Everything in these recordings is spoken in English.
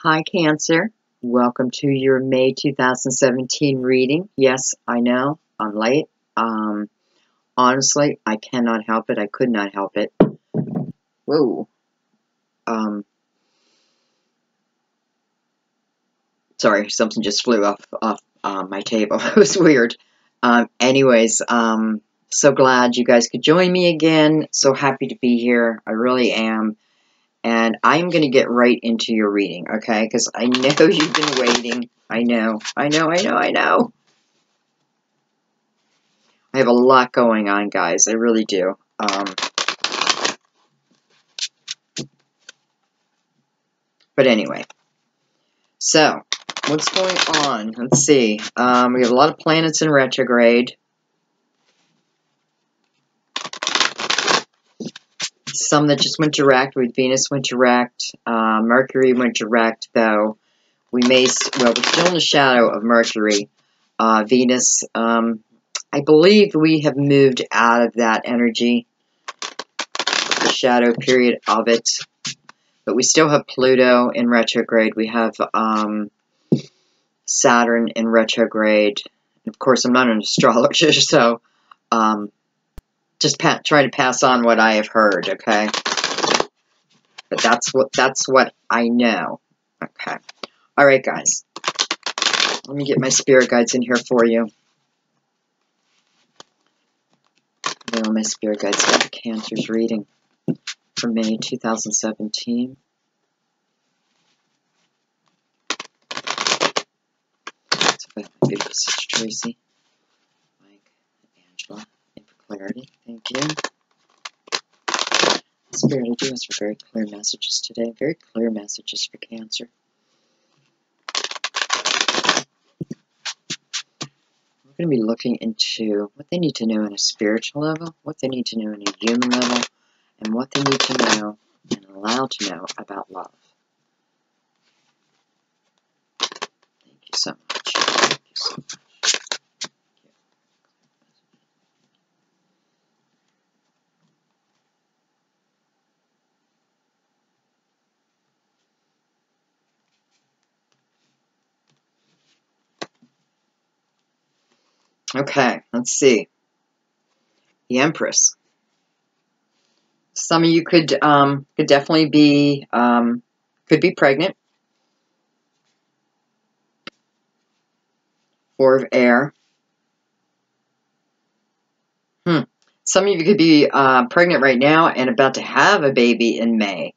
Hi, Cancer. Welcome to your May 2017 reading. Yes, I know, I'm late. Honestly, I cannot help it. I could not help it. Whoa. Sorry, something just flew off my table. It was weird. Anyways, so glad you guys could join me again. So happy to be here. I really am. And I'm going to get right into your reading, okay? Because I know you've been waiting. I know. I have a lot going on, guys. I really do. But anyway. So, what's going on? Let's see. We have a lot of planets in retrograde. Some that just went direct. Venus went direct. Mercury went direct, though. We may, well, we're still in the shadow of Mercury. Venus, I believe we have moved out of that energy, the shadow period of it. But we still have Pluto in retrograde. We have Saturn in retrograde. Of course, I'm not an astrologer, so just try to pass on what I have heard, okay? But that's what I know. Okay. All right, guys. Let me get my spirit guides in here for you. There are my spirit guides for the Cancer's reading for May 2017. So my beautiful sister Tracy, Mike, Angela, and for clarity. Thank you. Spirit, I do ask for very clear messages today. Very clear messages for Cancer. We're going to be looking into what they need to know on a spiritual level, what they need to know on a human level, and what they need to know and allowed to know about love. Thank you so much. Thank you so much. Okay, let's see. The Empress. Some of you could definitely be could be pregnant. Four of Air. Some of you could be pregnant right now and about to have a baby in May.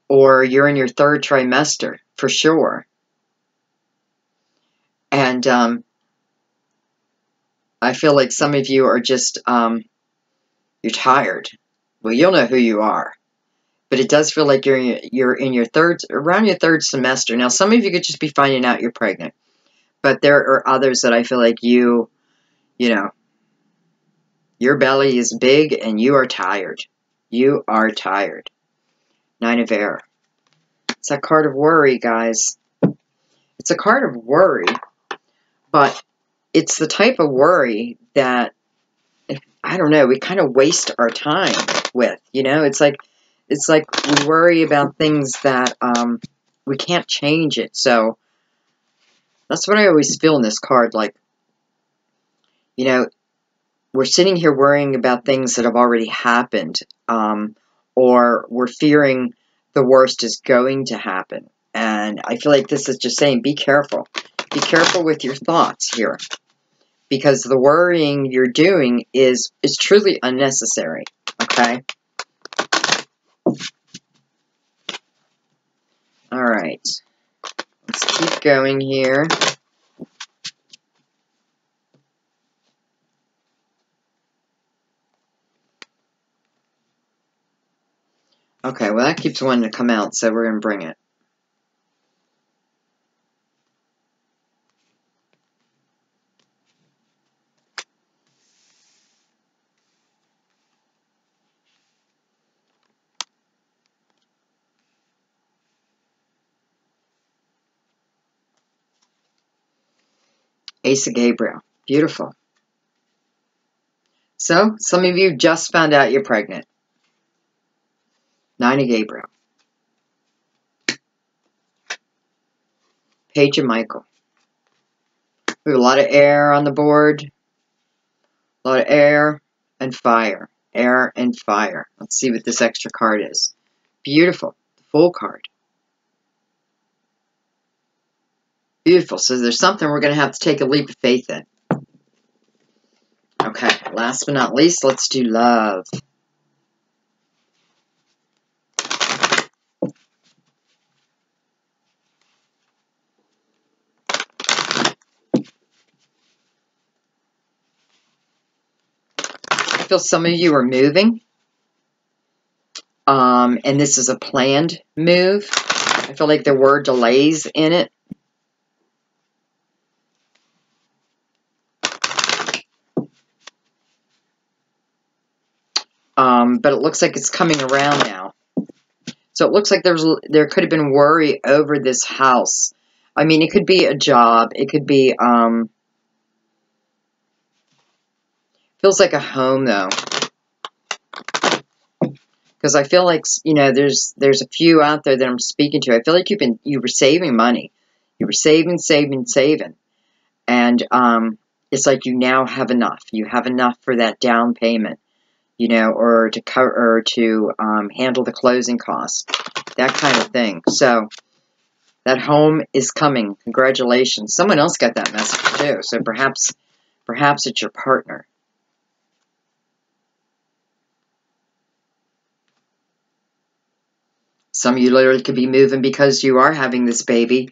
Or you're in your third trimester, for sure. And I feel like some of you are just, you're tired. Well, you'll know who you are. But it does feel like you're in your around your third semester. Now, some of you could just be finding out you're pregnant. But there are others that I feel like you know, your belly is big and you are tired. You are tired. Nine of Air. It's that card of worry, guys. It's a card of worry, but it's the type of worry that, I don't know, we kind of waste our time with, you know? It's like we worry about things that we can't change it. So that's what I always feel in this card. Like, you know, we're sitting here worrying about things that have already happened, or we're fearing the worst is going to happen. And I feel like this is just saying, be careful. Be careful with your thoughts here. Because the worrying you're doing is truly unnecessary, okay? All right. Let's keep going here. Okay, well, that keeps wanting to come out, so we're going to bring it. Ace of Gabriel. Beautiful. So, some of you just found out you're pregnant. Nine of Gabriel. Page of Michael. We have a lot of air on the board. A lot of air and fire. Air and fire. Let's see what this extra card is. Beautiful. The Fool card. Beautiful. So there's something we're going to have to take a leap of faith in. Okay. Last but not least, let's do love. I feel some of you are moving. And this is a planned move. I feel like there were delays in it. But it looks like it's coming around now. So it looks like there could have been worry over this house. I mean, it could be a job. It could be, feels like a home though. Because I feel like, you know, there's a few out there that I'm speaking to. I feel like you were saving money. You were saving. And, it's like you now have enough. You have enough for that down payment. You know, or to cover, or to handle the closing costs, that kind of thing. So that home is coming. Congratulations. Someone else got that message too. So perhaps it's your partner. Some of you literally could be moving because you are having this baby,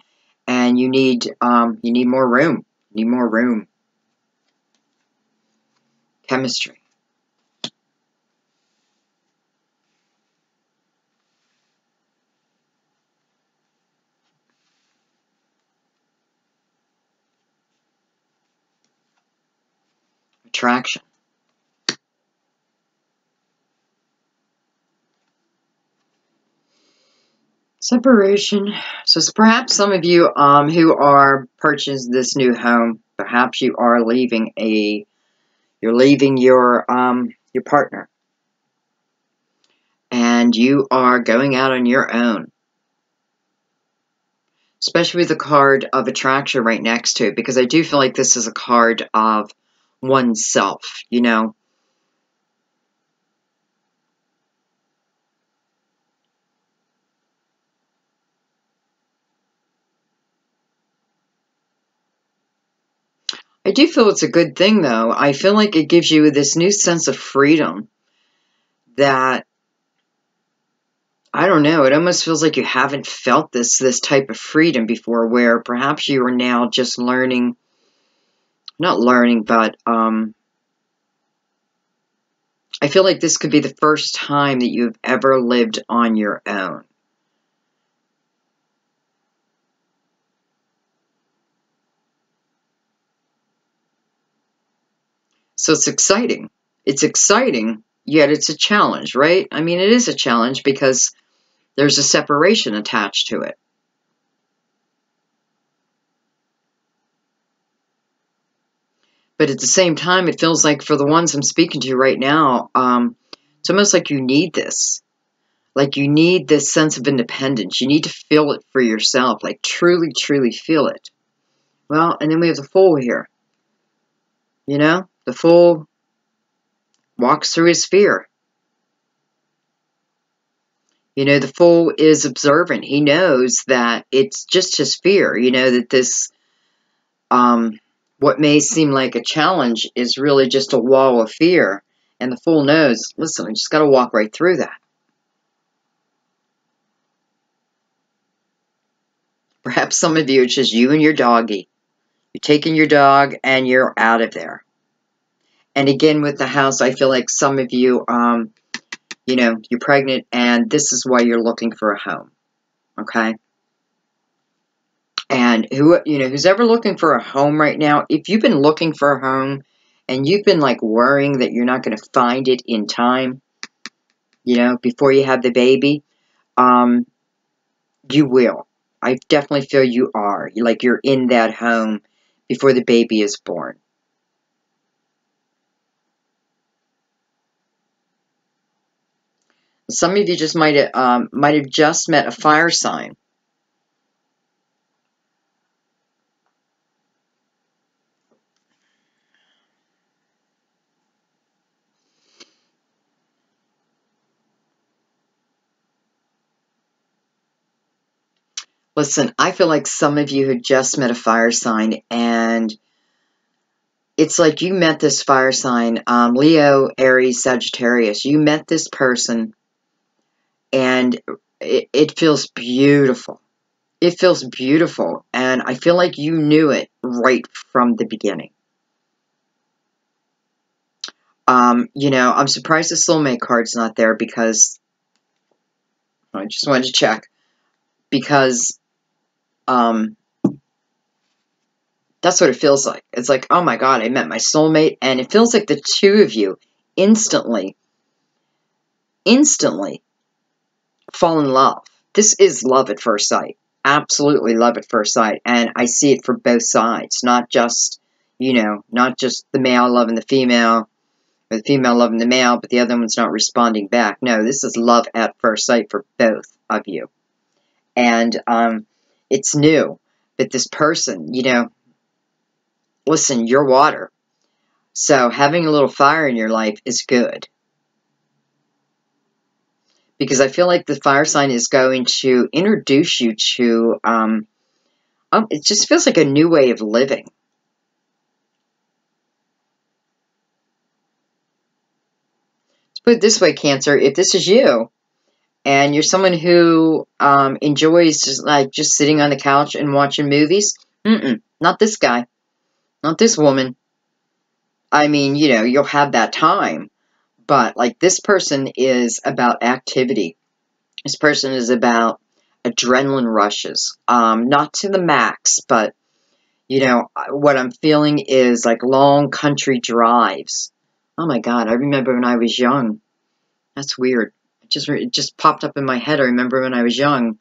and you need more room. You need more room. Chemistry. Attraction. Separation. So perhaps some of you who are purchasing this new home, perhaps you are leaving your partner, and you are going out on your own. Especially with the card of attraction right next to it, because I do feel like this is a card of oneself, you know. I do feel it's a good thing, though. I feel like it gives you this new sense of freedom that, I don't know, it almost feels like you haven't felt this type of freedom before, where perhaps you are now just learning, not learning, but I feel like this could be the first time that you've ever lived on your own. So it's exciting. It's exciting, yet it's a challenge, right? I mean, it is a challenge because there's a separation attached to it. But at the same time, it feels like for the ones I'm speaking to right now, it's almost like you need this. Like you need this sense of independence. You need to feel it for yourself, like truly, truly feel it. Well, and then we have the Fool here. You know, the Fool walks through his fear. You know, the Fool is observant. He knows that it's just his fear, you know, that this, what may seem like a challenge is really just a wall of fear. And the Fool knows, listen, I just got to walk right through that. Perhaps some of you, it's just you and your doggy. You're taking your dog and you're out of there. And again, with the house, I feel like some of you, you know, you're pregnant and this is why you're looking for a home. Okay? And who's ever looking for a home right now, if you've been looking for a home and you've been like worrying that you're not going to find it in time, you know, before you have the baby, you will. I definitely feel you are. Like you're in that home before the baby is born. Some of you just might have just met a fire sign. Listen, I feel like some of you had just met a fire sign, and it's like you met this fire sign, Leo, Aries, Sagittarius. You met this person, and it feels beautiful. It feels beautiful, and I feel like you knew it right from the beginning. You know, I'm surprised the soulmate card's not there, because I just wanted to check, because that's what it feels like. It's like, oh my God, I met my soulmate, and it feels like the two of you instantly fall in love. This is love at first sight. Absolutely love at first sight. And I see it for both sides, not just, you know, not just the male loving the female, or the female loving the male, but the other one's not responding back. No, this is love at first sight for both of you. And it's new. But this person, you know, listen, you're water. So having a little fire in your life is good. Because I feel like the fire sign is going to introduce you to, it just feels like a new way of living. Let's put it this way, Cancer. If this is you, and you're someone who enjoys just sitting on the couch and watching movies, not this guy, not this woman. I mean, you know, you'll have that time, but like this person is about activity. This person is about adrenaline rushes, not to the max, but you know, what I'm feeling is like long country drives. Oh my God, I remember when I was young. That's weird. It just popped up in my head. I remember when I was young,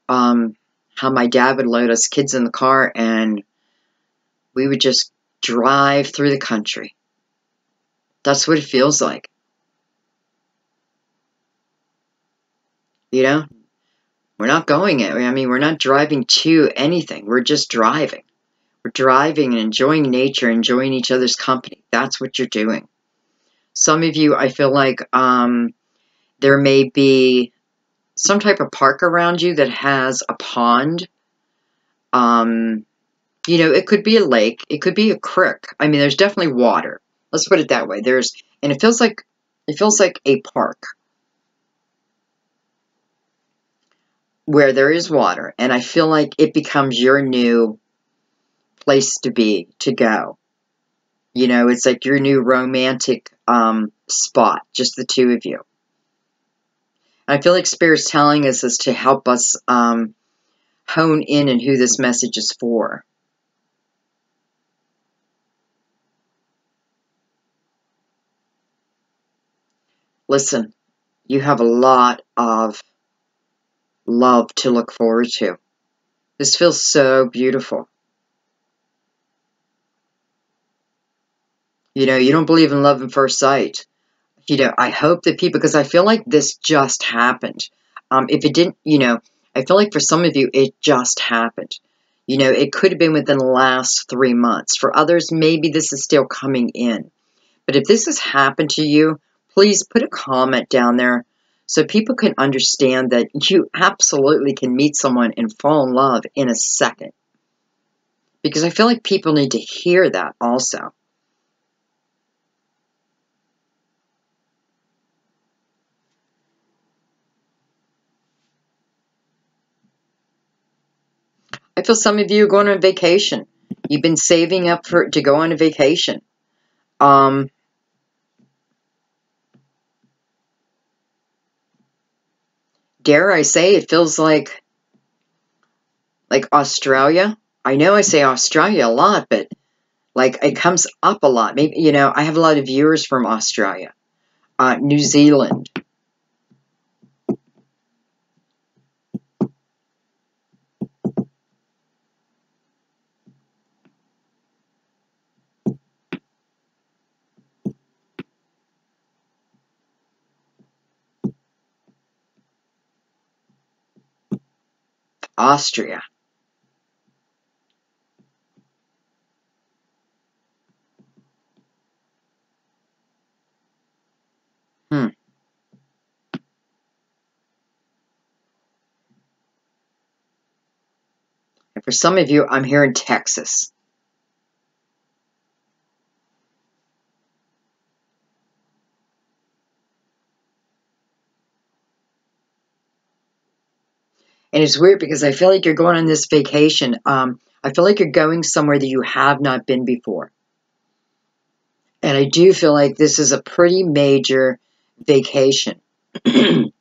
how my dad would load us kids in the car, and we would just drive through the country. That's what it feels like. You know, we're not going it. I mean, we're not driving to anything. We're just driving. We're driving and enjoying nature, enjoying each other's company. That's what you're doing. Some of you, I feel like there may be some type of park around you that has a pond. You know, it could be a lake. It could be a creek. I mean, there's definitely water. Let's put it that way. And it feels like a park where there is water. And I feel like it becomes your new place to be, to go. You know, it's like your new romantic spot, just the two of you. I feel like Spirit's telling us is to help us hone in on who this message is for. Listen, you have a lot of love to look forward to. This feels so beautiful. You know, you don't believe in love at first sight. You know, I hope that people, because I feel like this just happened. If it didn't, you know, I feel like for some of you, it just happened. You know, it could have been within the last 3 months. For others, maybe this is still coming in. But if this has happened to you, please put a comment down there so people can understand that you absolutely can meet someone and fall in love in a second. Because I feel like people need to hear that also. I feel some of you are going on vacation. You've been saving up to go on a vacation. Dare I say, it feels like Australia. I know I say Australia a lot, but like it comes up a lot. Maybe, you know, I have a lot of viewers from Australia, New Zealand. Austria. Hmm. For some of you, I'm here in Texas. And it's weird because I feel like you're going on this vacation. I feel like you're going somewhere that you have not been before. And I do feel like this is a pretty major vacation. And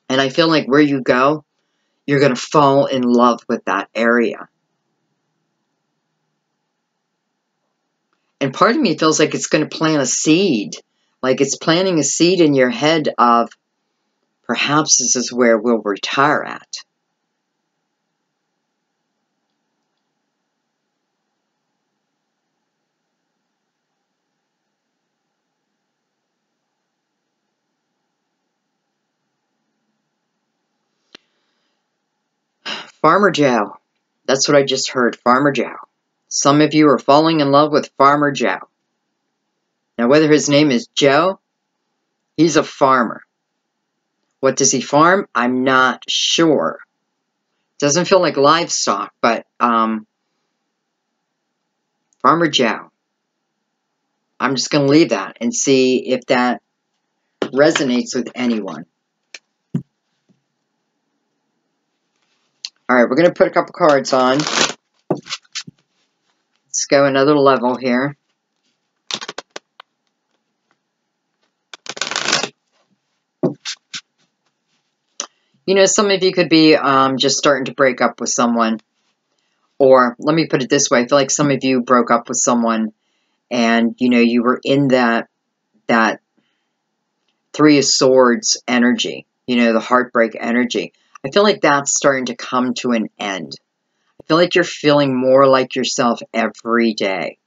I feel like where you go, you're going to fall in love with that area. And part of me feels like it's going to plant a seed. Like it's planting a seed in your head of, perhaps this is where we'll retire at. Farmer Joe. That's what I just heard, Farmer Joe. Some of you are falling in love with Farmer Joe. Now, whether his name is Joe, he's a farmer. What does he farm? I'm not sure. Doesn't feel like livestock, but Farmer Joe. I'm just going to leave that and see if that resonates with anyone. All right, we're going to put a couple cards on. Let's go another level here. You know, some of you could be just starting to break up with someone. Or, let me put it this way. I feel like some of you broke up with someone and, you know, you were in that Three of Swords energy. You know, the heartbreak energy. I feel like that's starting to come to an end. I feel like you're feeling more like yourself every day.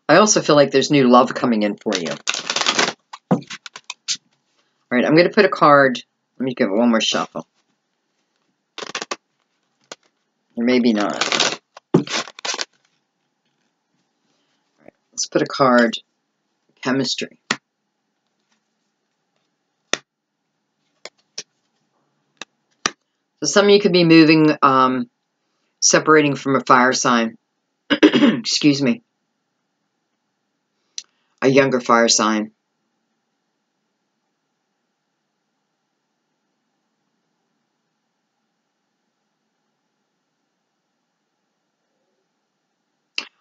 I also feel like there's new love coming in for you. All right, I'm going to put a card. Let me give it one more shuffle. Or maybe not. All right, let's put a card. Chemistry. So some of you could be moving, separating from a fire sign. Excuse me. A younger fire sign.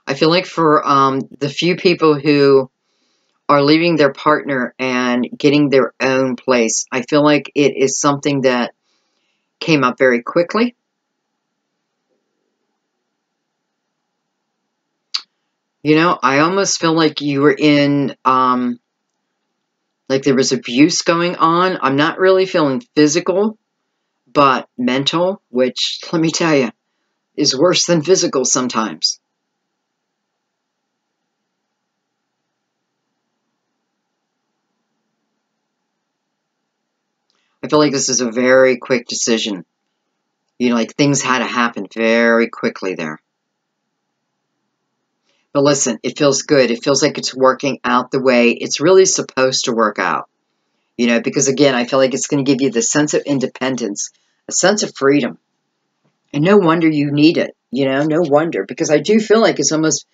I feel like for the few people who are leaving their partner and getting their own place, I feel like it is something that came up very quickly. You know, I almost feel like you were in, like there was abuse going on. I'm not really feeling physical, but mental, which, let me tell you, is worse than physical sometimes. I feel like this is a very quick decision. You know, like things had to happen very quickly there. But listen, it feels good. It feels like it's working out the way it's really supposed to work out. You know, because again, I feel like it's going to give you the sense of independence, a sense of freedom. And no wonder you need it. You know, no wonder. Because I do feel like it's almost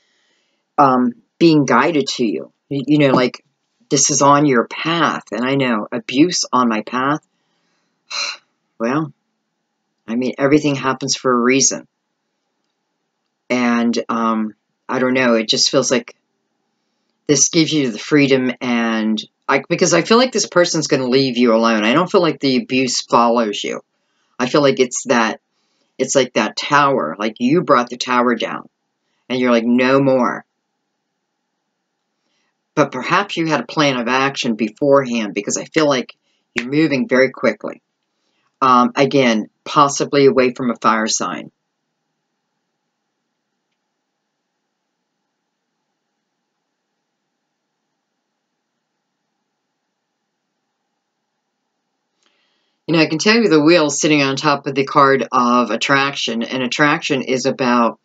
being guided to you. You know, like this is on your path. And I know, abuse on my path. Well, I mean, everything happens for a reason. And I don't know, it just feels like this gives you the freedom and because I feel like this person's going to leave you alone. I don't feel like the abuse follows you. I feel like it's like that tower, like you brought the tower down and you're like, no more. But perhaps you had a plan of action beforehand because I feel like you're moving very quickly. Again, possibly away from a fire sign. You know, I can tell you the wheel sitting on top of the card of attraction, and attraction is about,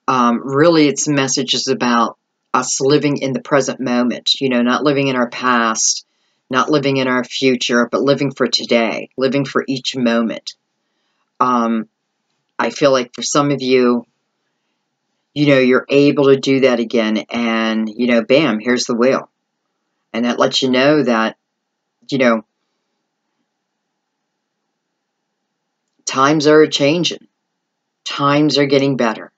really its message is about us living in the present moment, you know, not living in our past, not living in our future, but living for today, living for each moment. I feel like for some of you, you know, you're able to do that again, and, you know, bam, here's the wheel. And that lets you know that, you know, times are changing. Times are getting better.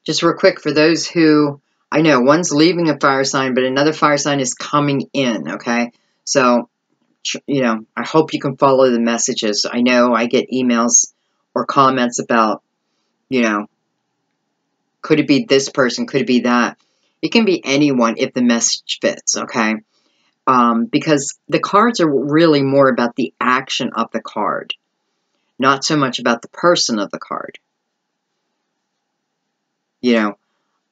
Just real quick, for those who, I know one's leaving a fire sign, but another fire sign is coming in, okay? So, you know, I hope you can follow the messages. I know I get emails or comments about, you know, could it be this person? Could it be that? It can be anyone if the message fits, okay? Because the cards are really more about the action of the card, not so much about the person of the card. You know,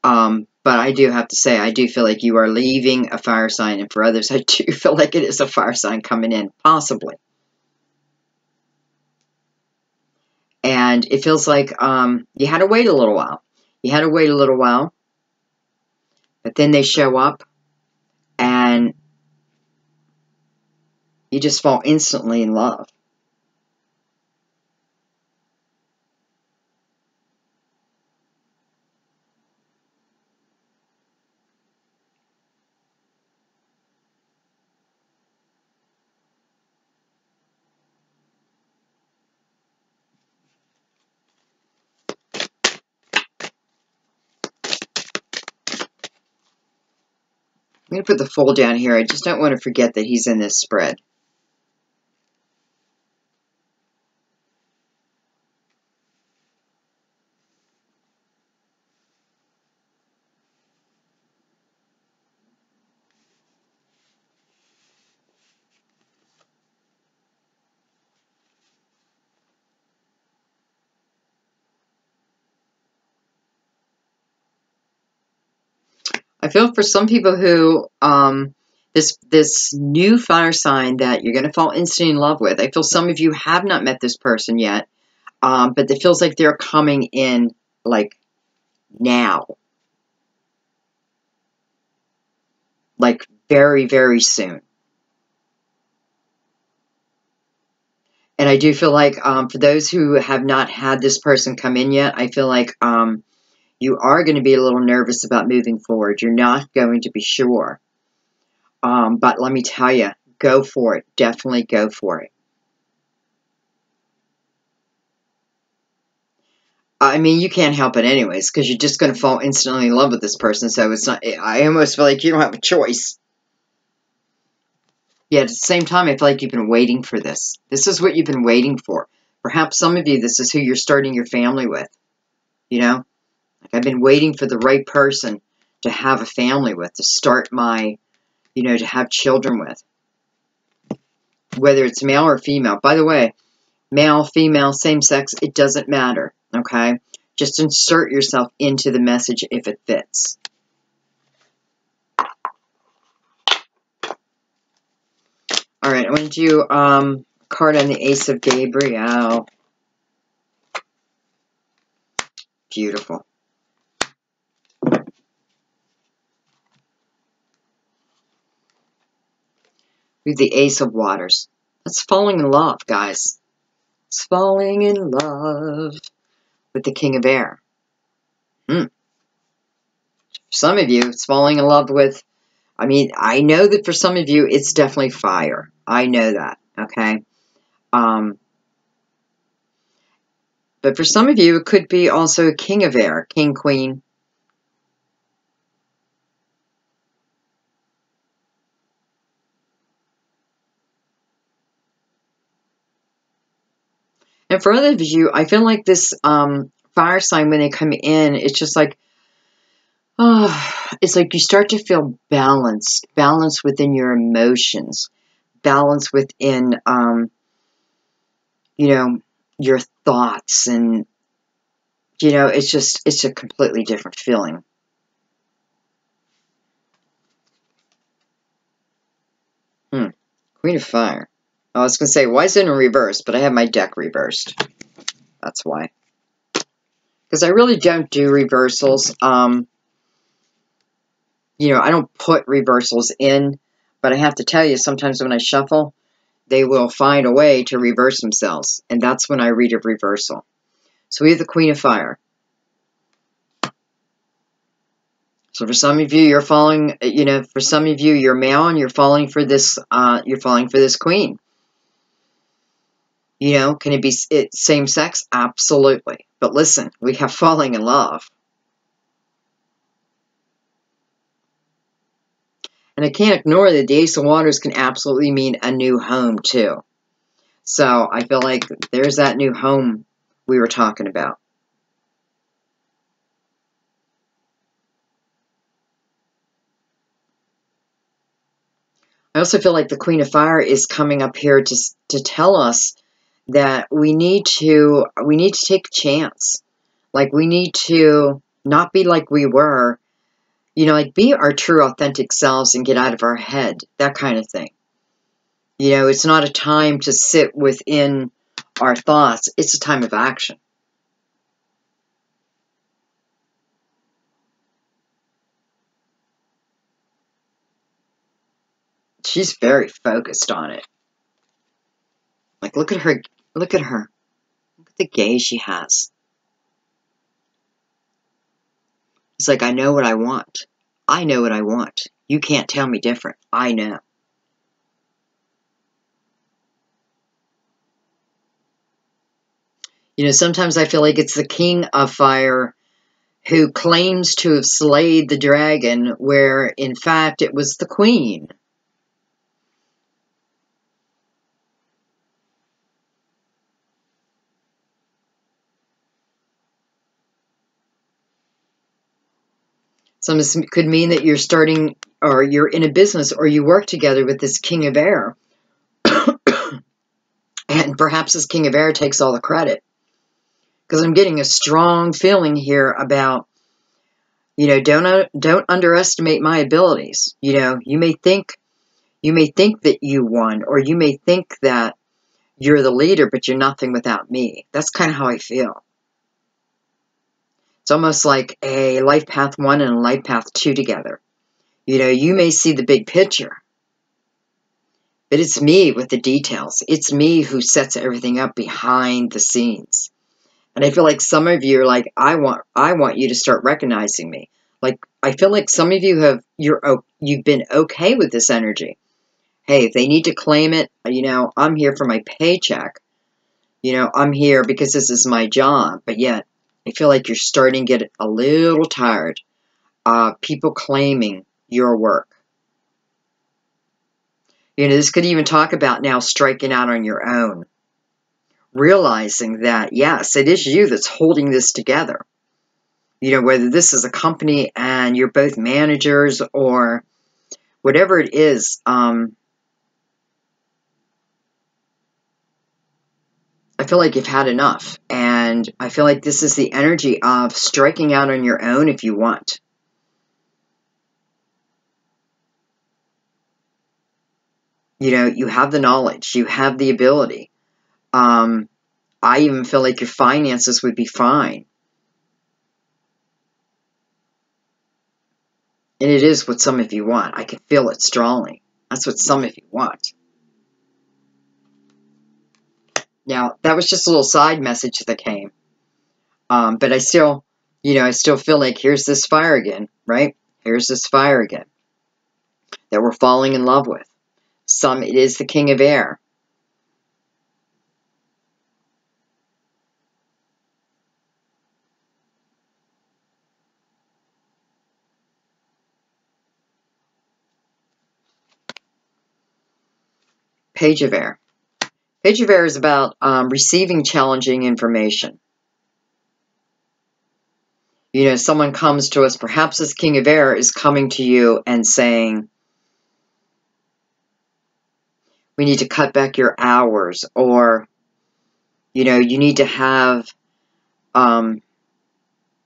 but I do have to say, I do feel like you are leaving a fire sign, and for others, I do feel like it is a fire sign coming in, possibly. And it feels like you had to wait a little while. You had to wait a little while, but then they show up, and you just fall instantly in love. I'm going to put the Fool down here. I just don't want to forget that he's in this spread. I feel for some people who, this new fire sign that you're going to fall instantly in love with, I feel some of you have not met this person yet, but it feels like they're coming in, like, now. Like, very, very soon. And I do feel like, for those who have not had this person come in yet, I feel like, you are going to be a little nervous about moving forward. You're not going to be sure. But let me tell you, go for it. Definitely go for it. I mean, you can't help it anyways, because you're just going to fall instantly in love with this person. So it's not, I almost feel like you don't have a choice. Yet at the same time, I feel like you've been waiting for this. This is what you've been waiting for. Perhaps some of you, this is who you're starting your family with. You know? Like, I've been waiting for the right person to have a family with, to start my, you know, to have children with. Whether it's male or female. By the way, male, female, same sex, it doesn't matter. Okay? Just insert yourself into the message if it fits. All right, I want to do a card on the Ace of Gabriel. Beautiful. With the Ace of Waters. That's falling in love, guys. It's falling in love with the King of Air. For some of you, it's falling in love with, I mean, I know that for some of you, it's definitely fire. I know that, okay? But for some of you, it could be also a King of Air, King, Queen. And for others of you, I feel like this fire sign, when they come in, it's just like, oh, it's like you start to feel balanced within your emotions, balance within, you know, your thoughts, and, you know, it's a completely different feeling. Queen of Fire. I was going to say, why is it in reverse? But I have my deck reversed. That's why. Because I really don't do reversals. You know, I don't put reversals in. But I have to tell you, sometimes when I shuffle, they will find a way to reverse themselves. And that's when I read a reversal. So we have the Queen of Fire. So for some of you, you're falling, you know, for some of you, you're male and you're falling for this queen. You know, can it be same sex? Absolutely. But listen, we have falling in love. And I can't ignore that the Ace of Wands can absolutely mean a new home too. So I feel like there's that new home we were talking about. I also feel like the Queen of Fire is coming up here to tell us that we need to take a chance. Like, we need to not be like we were, you know, like be our true authentic selves and get out of our head, that kind of thing. You know, it's not a time to sit within our thoughts. It's a time of action. She's very focused on it. Like, look at her. Look at her. Look at the gaze she has. It's like, I know what I want. I know what I want. You can't tell me different. I know. You know, sometimes I feel like it's the King of Fire who claims to have slayed the dragon, where in fact it was the Queen. Some could mean that you're starting, or you're in a business, or you work together with this King of Air. And perhaps this King of Air takes all the credit. Because I'm getting a strong feeling here about, you know, don't underestimate my abilities. You know, you may think that you won, or you may think that you're the leader, but you're nothing without me. That's kind of how I feel. It's almost like a life path 1 and a life path 2 together. You know, you may see the big picture, but it's me with the details. It's me who sets everything up behind the scenes. And I feel like some of you are like, I want you to start recognizing me. Like, I feel like some of you you've been okay with this energy. Hey, if they need to claim it, you know, I'm here for my paycheck. You know, I'm here because this is my job. But yet, I feel like you're starting to get a little tired of people claiming your work. You know, this could even talk about now striking out on your own. Realizing that, yes, it is you that's holding this together. You know, whether this is a company and you're both managers or whatever it is, I feel like you've had enough. And I feel like this is the energy of striking out on your own if you want. You know, you have the knowledge. You have the ability. I even feel like your finances would be fine. And it is what some of you want. I can feel it strongly. That's what some of you want. Now, that was just a little side message that came. But I still, you know, I still feel like here's this fire again, right? Here's this fire again that we're falling in love with. It is the King of Air. Page of Air. Page of Air is about receiving challenging information. You know, someone comes to us, perhaps this King of Air is coming to you and saying, we need to cut back your hours, or, you know, you need to have, you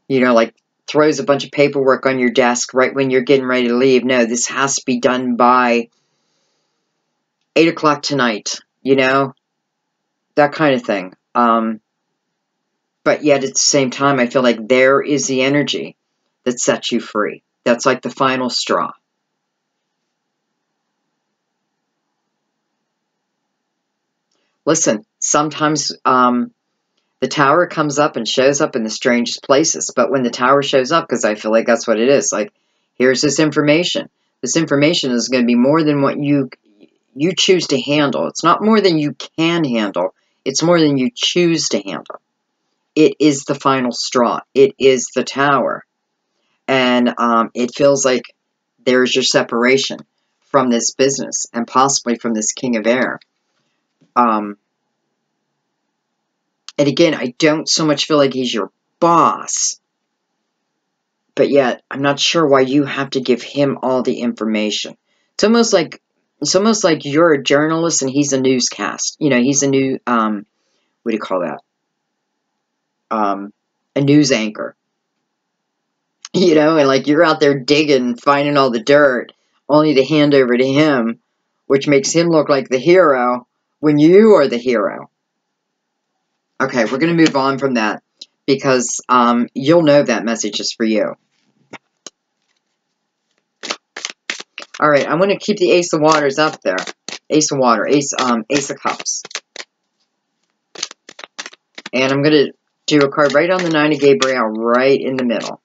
know, like throws a bunch of paperwork on your desk right when you're getting ready to leave. No, this has to be done by 8 o'clock tonight. you know, that kind of thing. But yet at the same time, I feel like there is the energy that sets you free. That's like the final straw. Listen, sometimes the tower comes up and shows up in the strangest places. But when the tower shows up, because I feel like that's what it is, like, here's this information. This information is going to be more than what you choose to handle. It's not more than you can handle. It's more than you choose to handle. It is the final straw. It is the tower. And it feels like there's your separation from this business and possibly from this King of Air. And again, I don't so much feel like he's your boss, but yet I'm not sure why you have to give him all the information. It's almost like you're a journalist and he's a newscast. You know, he's a new what do you call that? A news anchor. You know, and like you're out there digging, finding all the dirt, only to hand over to him, which makes him look like the hero when you are the hero. Okay, we're going to move on from that because you'll know that message is for you. All right, I'm going to keep the Ace of Waters up there. Ace of Water, Ace of Cups. And I'm going to do a card right on the Nine of Gabriel, right in the middle.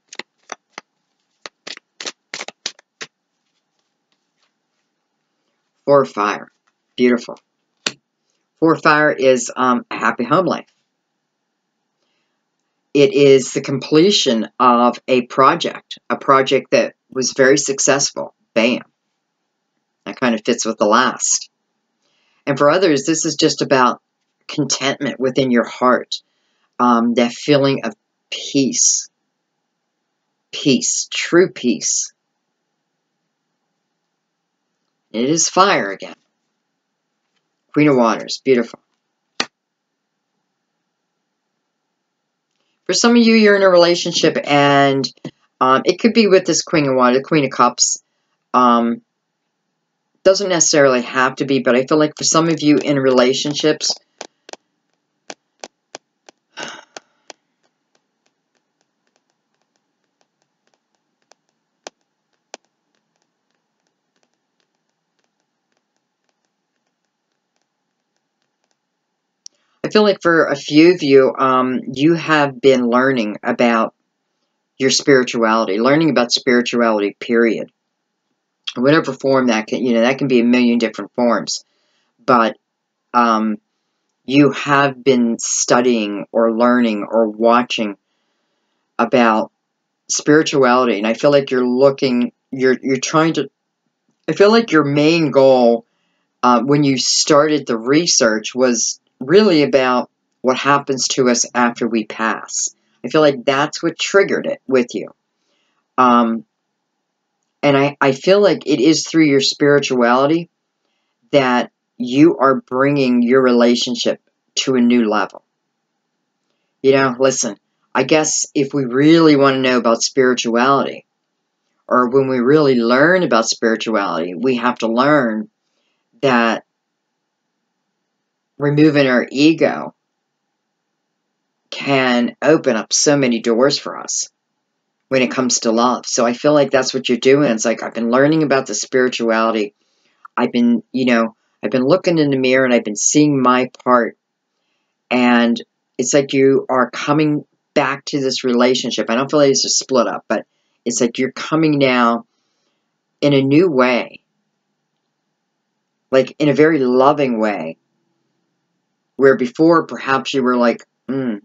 Four of Fire. Beautiful. Four of Fire is a happy home life. It is the completion of a project that was very successful. Bam. That kind of fits with the last. And for others, this is just about contentment within your heart. That feeling of peace. Peace. True peace. It is fire again. Queen of Waters. Beautiful. For some of you, you're in a relationship and it could be with this Queen of Water, the Queen of Cups. Doesn't necessarily have to be, but I feel like for some of you in relationships, I feel like for a few of you, you have been learning about your spirituality, learning about spirituality, period. Whatever form that can, that can be a million different forms. But you have been studying or learning or watching about spirituality. And I feel like you're trying to, I feel like your main goal when you started the research was really about what happens to us after we pass. I feel like that's what triggered it with you. And I feel like it is through your spirituality that you are bringing your relationship to a new level. Listen, I guess if we really want to know about spirituality, or when we really learn about spirituality, we have to learn that removing our ego can open up so many doors for us when it comes to love. So I feel like that's what you're doing. It's like, I've been learning about the spirituality. I've been looking in the mirror and I've been seeing my part. And it's like you are coming back to this relationship. I don't feel like it's a split up, but it's like you're coming now in a new way. Like in a very loving way. Where before, perhaps you were like, And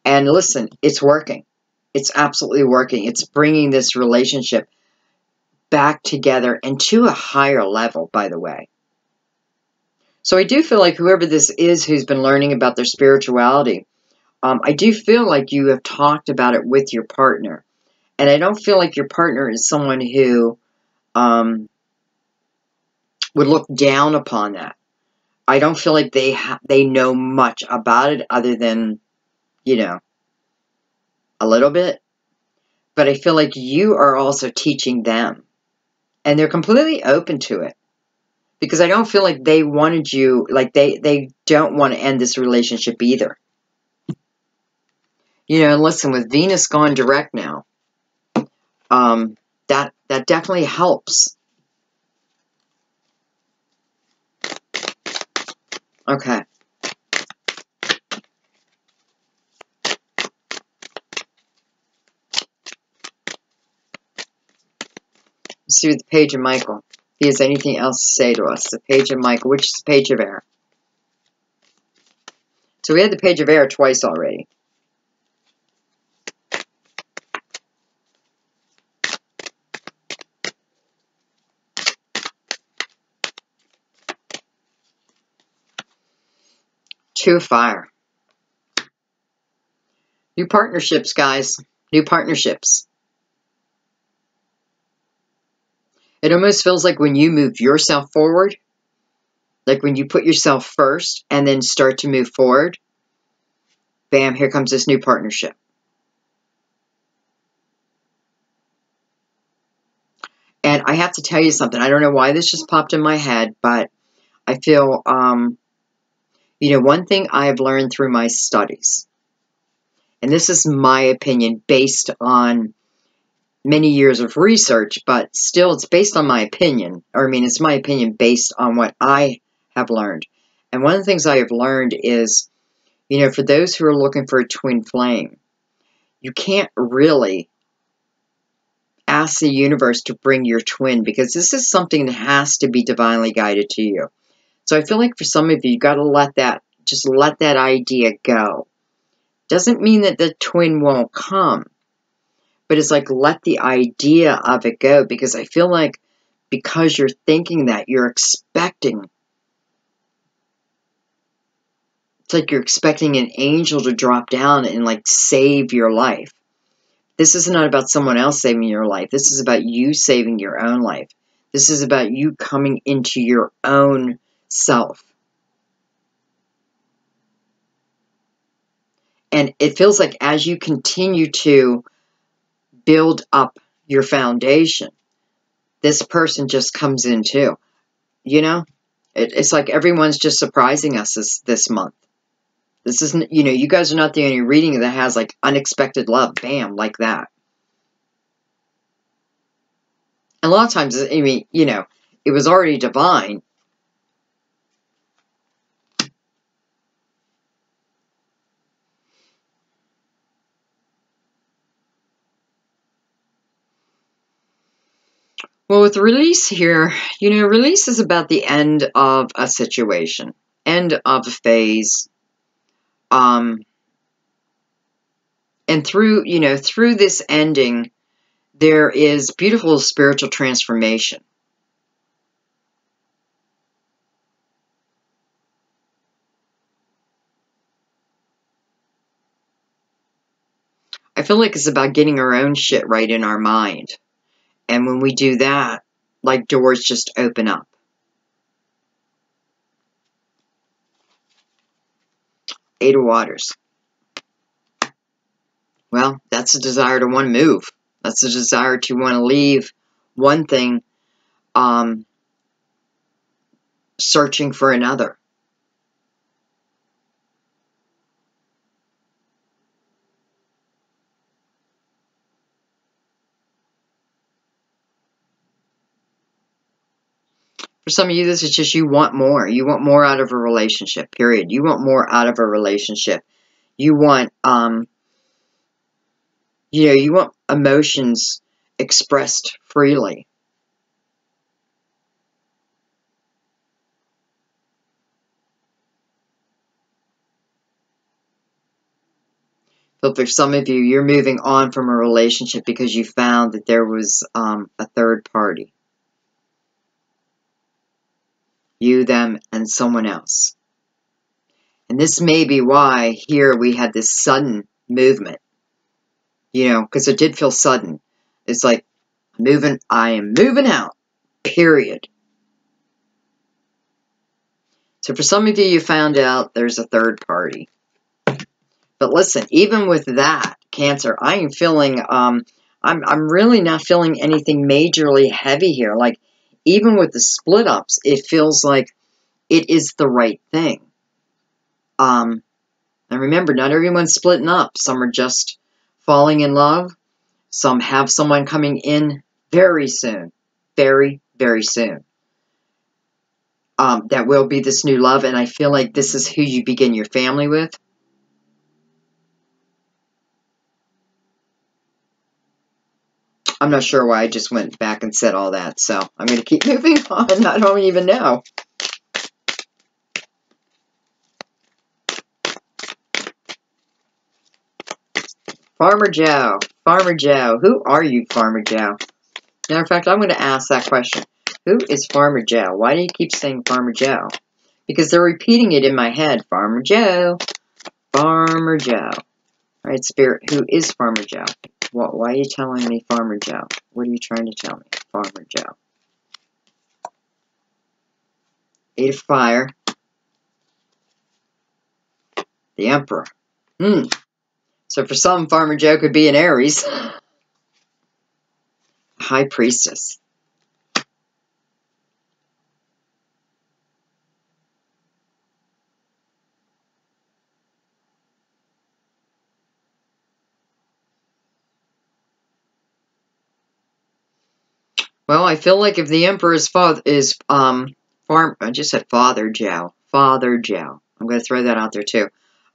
listen, it's working. It's absolutely working. It's bringing this relationship back together and to a higher level, by the way. So I do feel like whoever this is who's been learning about their spirituality, I do feel like you have talked about it with your partner. And I don't feel like your partner is someone who would look down upon that. I don't feel like they know much about it other than, a little bit. But I feel like you are also teaching them. And they're completely open to it. Because I don't feel like they wanted you, like they don't want to end this relationship either. You know, listen, with Venus gone direct now, that definitely helps. Okay. Let's see what the Page of Michael. If he has anything else to say to us. The Page of Michael, which is the Page of Air. So we had the Page of Air twice already. Two of Fire. New partnerships, guys. New partnerships. It almost feels like when you move yourself forward, like when you put yourself first and then start to move forward, bam, here comes this new partnership. And I have to tell you something. I don't know why this just popped in my head, but I feel, you know, one thing I have learned through my studies, and this is my opinion based on many years of research, but still it's based on my opinion. Or I mean, it's my opinion based on what I have learned. And one of the things I have learned is, you know, for those who are looking for a twin flame, you can't really ask the universe to bring your twin, because this is something that has to be divinely guided to you. So I feel like for some of you, you got to let that, just let that idea go. Doesn't mean that the twin won't come, but it's like, let the idea of it go, because I feel like because you're thinking that, you're expecting, it's like you're expecting an angel to drop down and like save your life. This is not about someone else saving your life. This is about you saving your own life. This is about you coming into your own self. And it feels like as you continue to build up your foundation, this person just comes in too. You know, it's like everyone's just surprising us this month. This isn't, you know, you guys are not the only reading that has like unexpected love, bam, like that. And a lot of times, I mean, you know, it was already divine. Well, with release here, you know, release is about the end of a situation, end of a phase. And through, you know, through this ending, there is beautiful spiritual transformation. I feel like it's about getting our own shit right in our mind. And when we do that, like doors just open up. Eight of Waters. Well, that's a desire to want to move. That's a desire to want to leave one thing, searching for another. For some of you, this is just you want more. You want more out of a relationship, period. You want more out of a relationship. You want, you know, you want emotions expressed freely. But for some of you, you're moving on from a relationship because you found that there was a third party. You, them, and someone else. And this may be why here we had this sudden movement. You know, because it did feel sudden. It's like, I am moving out, period. So for some of you, you found out there's a third party. But listen, even with that, Cancer, I am feeling, I'm really not feeling anything majorly heavy here. Like, even with the split ups, it feels like it is the right thing. And remember, not everyone's splitting up. Some are just falling in love. Some have someone coming in very soon. Very, very soon. That will be this new love. And I feel like this is who you begin your family with. I'm not sure why I just went back and said all that. So I'm going to keep moving on. I don't even know. Farmer Joe. Farmer Joe. Who are you, Farmer Joe? Matter of fact, I'm going to ask that question. Who is Farmer Joe? Why do you keep saying Farmer Joe? Because they're repeating it in my head. Farmer Joe. Farmer Joe. All right, Spirit, who is Farmer Joe? Why are you telling me Farmer Joe? What are you trying to tell me? Farmer Joe. Eight of Fire. The Emperor. So for some, Farmer Joe could be an Aries. High Priestess. Well, I feel like if the Emperor's father is I just said Father Joe. Father Joe. I'm going to throw that out there too.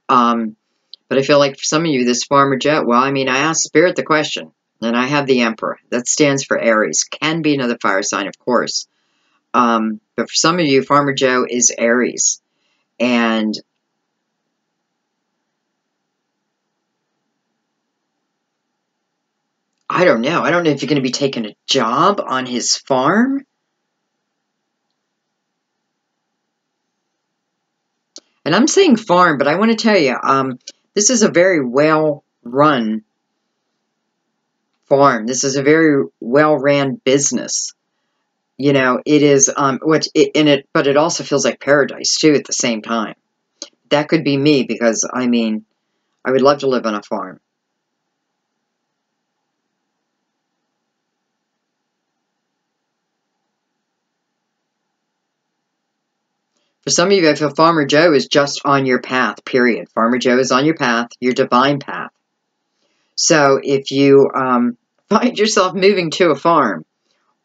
But I feel like for some of you, this Farmer Joe, well, I mean, I asked Spirit the question, and I have the Emperor. That stands for Aries. Can be another fire sign, of course. But for some of you, Farmer Joe is Aries. And I don't know. I don't know if you're going to be taking a job on his farm. And I'm saying farm, but I want to tell you, this is a very well-run farm. This is a very well-ran business. You know, it is, but it also feels like paradise, too, at the same time. That could be me, because, I mean, I would love to live on a farm. For some of you, I feel Farmer Joe is just on your path, period. Farmer Joe is on your path, your divine path. So if you find yourself moving to a farm,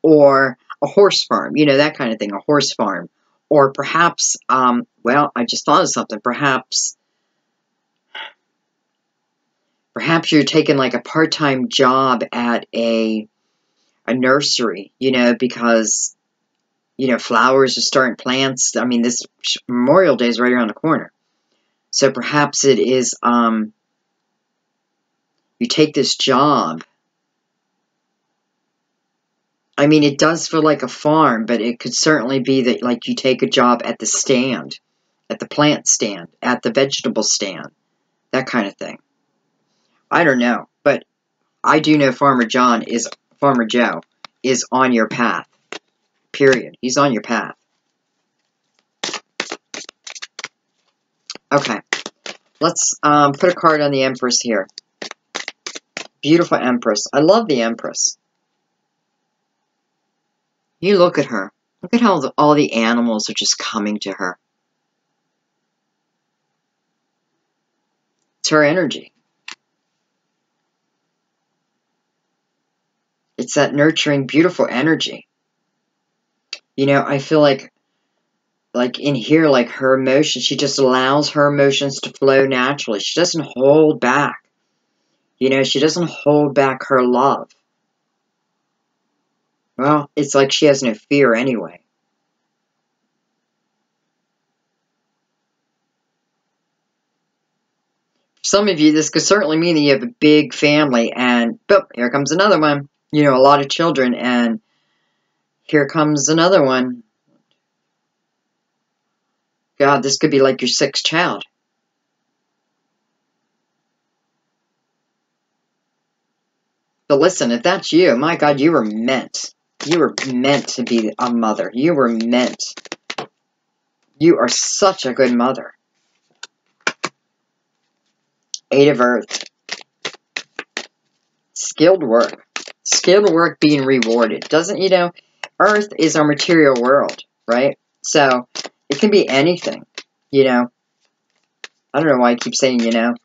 or a horse farm, you know, that kind of thing, a horse farm, or perhaps, well, I just thought of something, perhaps you're taking like a part-time job at a nursery, you know, because, you know, flowers are starting, plants. I mean, this Memorial Day is right around the corner. So perhaps it is, you take this job. I mean, it does feel like a farm, but it could certainly be that, like, you take a job at the stand, at the plant stand, at the vegetable stand, that kind of thing. I don't know, but I do know Farmer Joe is on your path. Period. He's on your path. Okay. Let's put a card on the Empress here. Beautiful Empress. I love the Empress. You look at her. Look at how all the animals are just coming to her. It's her energy. It's that nurturing, beautiful energy. You know, I feel like in here, like her emotions, she just allows her emotions to flow naturally. She doesn't hold back. You know, she doesn't hold back her love. Well, it's like she has no fear anyway. For some of you, this could certainly mean that you have a big family, and boop, here comes another one. You know, a lot of children, and here comes another one. God, this could be like your sixth child. But listen, if that's you, my God, you were meant. You were meant to be a mother. You were meant. You are such a good mother. Eight of Earth. Skilled work. Skilled work being rewarded. Doesn't, you know, Earth is our material world, right? So it can be anything, you know. I don't know why I keep saying, you know.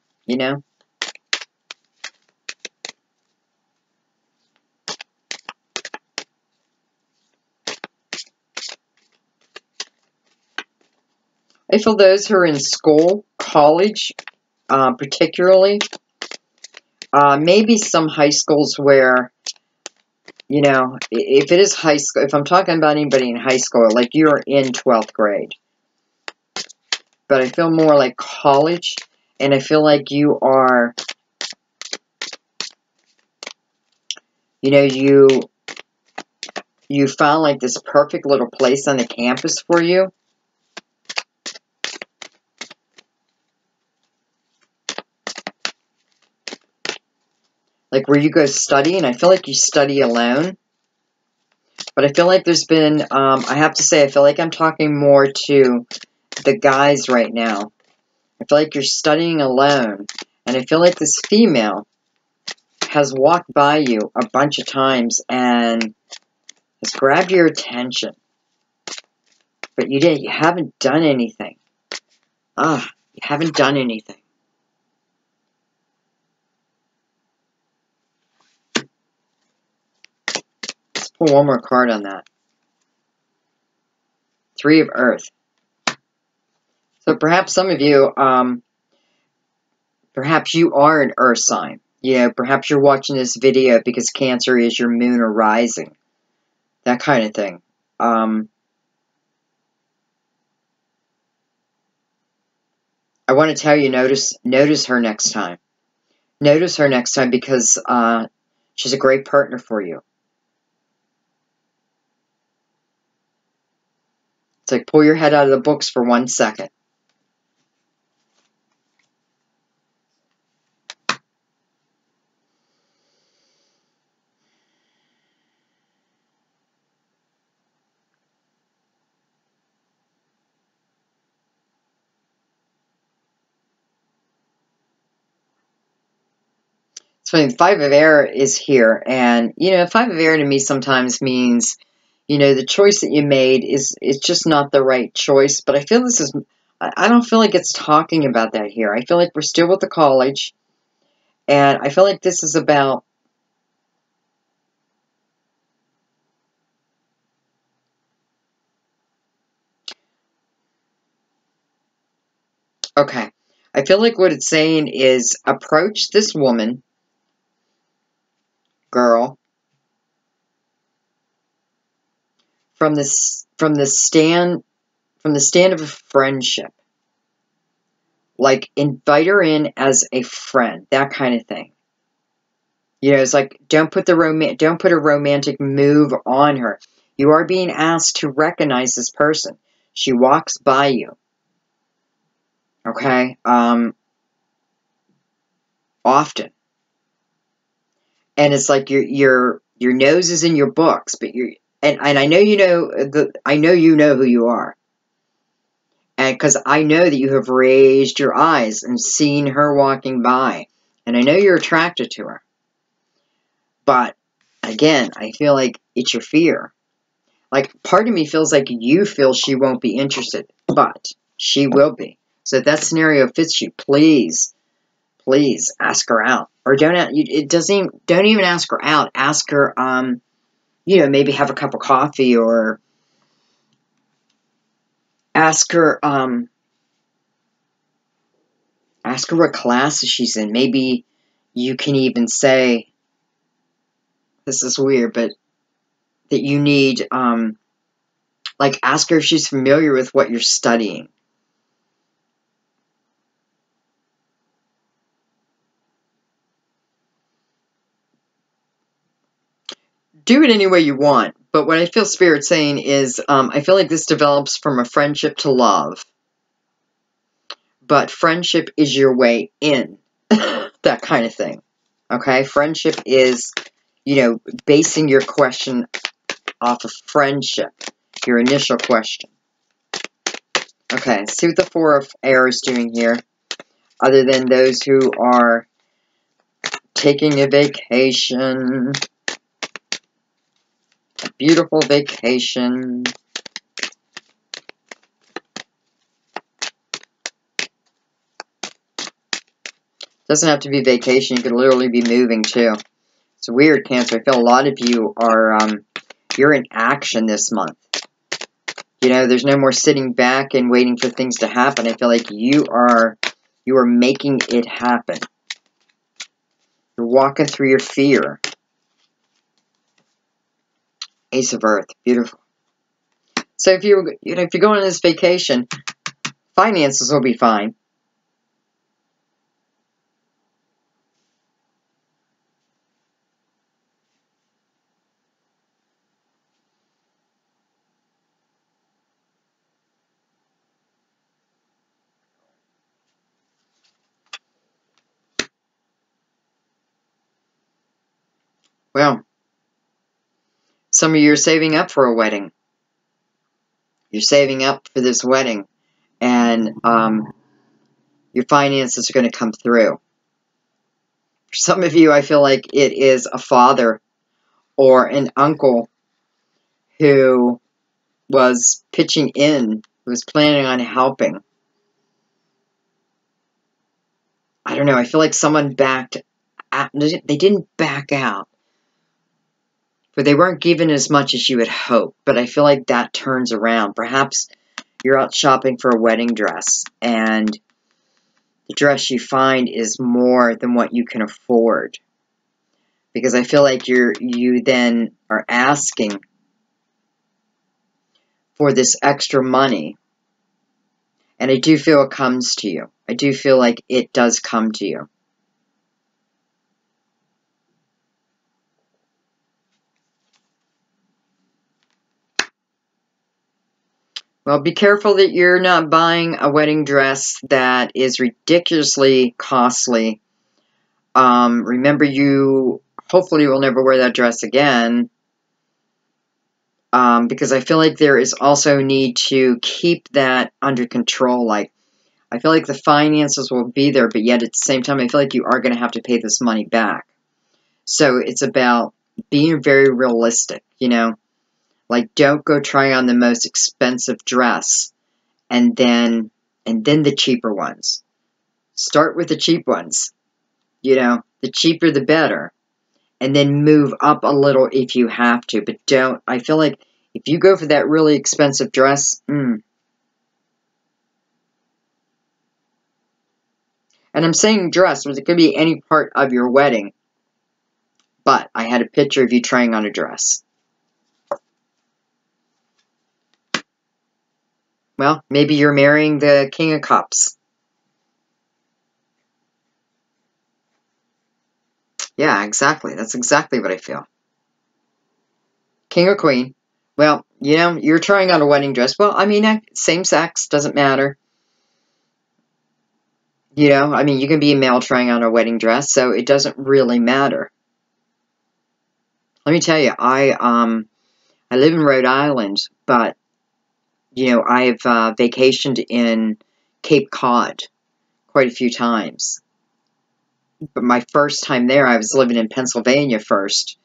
I feel those who are in school, college, particularly, maybe some high schools where, you know, if it is high school, if I'm talking about anybody in high school, like you're in 12th grade. But I feel more like college, and I feel like you are, you know, you found like this perfect little place on the campus for you. Like where you go study, and I feel like you study alone. But I feel like there's been, I have to say, I feel like I'm talking more to the guys right now. I feel like you're studying alone. And I feel like this female has walked by you a bunch of times and has grabbed your attention. But you haven't done anything. You haven't done anything. Let's pull one more card on that. Three of Earth. So perhaps some of you, perhaps you are an Earth sign. You know, perhaps you're watching this video because Cancer is your moon or rising. That kind of thing. I want to tell you, notice her next time. Notice her next time because she's a great partner for you. It's like pull your head out of the books for 1 second. It's funny, 5 of Air is here, and, you know, 5 of Air to me sometimes means, you know, the choice that you made is just not the right choice, but I feel this is, I don't feel like it's talking about that here. I feel like we're still with the college, and I feel like this is about, okay, I feel like what it's saying is approach this woman, girl, from the stand of a friendship. Like invite her in as a friend, that kind of thing. You know, it's like don't put a romantic move on her. You are being asked to recognize this person. She walks by you. Okay? Often. And it's like your nose is in your books, but and I know you know who you are. And because I know that you have raised your eyes and seen her walking by. And I know you're attracted to her. But, again, I feel like it's your fear. Like, part of me feels like you feel she won't be interested. But she will be. So if that scenario fits you, please ask her out. Or don't even ask her out. Ask her, you know, maybe have a cup of coffee or ask her what class she's in. Maybe you can even say, this is weird, but that you need, like, ask her if she's familiar with what you're studying. Do it any way you want, but what I feel Spirit saying is, I feel like this develops from a friendship to love. But friendship is your way in. That kind of thing. Okay? Friendship is, you know, basing your question off of friendship. Your initial question. Okay, see what the Four of Air is doing here. Other than those who are taking a vacation. beautiful vacation. Doesn't have to be vacation. You could literally be moving too. It's weird, Cancer. I feel a lot of you are, you're in action this month. You know, there's no more sitting back and waiting for things to happen. I feel like you are making it happen. You're walking through your fear. Ace of Earth, beautiful. So if you're going on this vacation, finances will be fine. Well, some of you are saving up for a wedding. You're saving up for this wedding, and your finances are going to come through. For some of you, I feel like it is a father or an uncle who was pitching in, who was planning on helping. I don't know, I feel like someone backed out. They didn't back out, but they weren't given as much as you had hoped. But I feel like that turns around. Perhaps you're out shopping for a wedding dress, and the dress you find is more than what you can afford. Because I feel like you then are asking for this extra money. And I do feel it comes to you. I do feel like it does come to you. Well, be careful that you're not buying a wedding dress that is ridiculously costly. Remember, you hopefully will never wear that dress again. Because I feel like there is also a need to keep that under control. Like, I feel like the finances will be there, but yet at the same time, I feel like you are going to have to pay this money back. So it's about being very realistic, you know? Like, don't go try on the most expensive dress and then the cheaper ones. Start with the cheap ones. You know, the cheaper the better. And then move up a little if you have to. But don't, I feel like if you go for that really expensive dress, and I'm saying dress, but it could be any part of your wedding. But I had a picture of you trying on a dress. Well, maybe you're marrying the King of Cups. Yeah, exactly. That's exactly what I feel. King or Queen. Well, you know, you're trying on a wedding dress. Well, I mean, same sex, doesn't matter. You know, I mean, you can be a male trying on a wedding dress, so it doesn't really matter. Let me tell you, I live in Rhode Island, but, you know, I've vacationed in Cape Cod quite a few times. But my first time there, I was living in Pennsylvania first,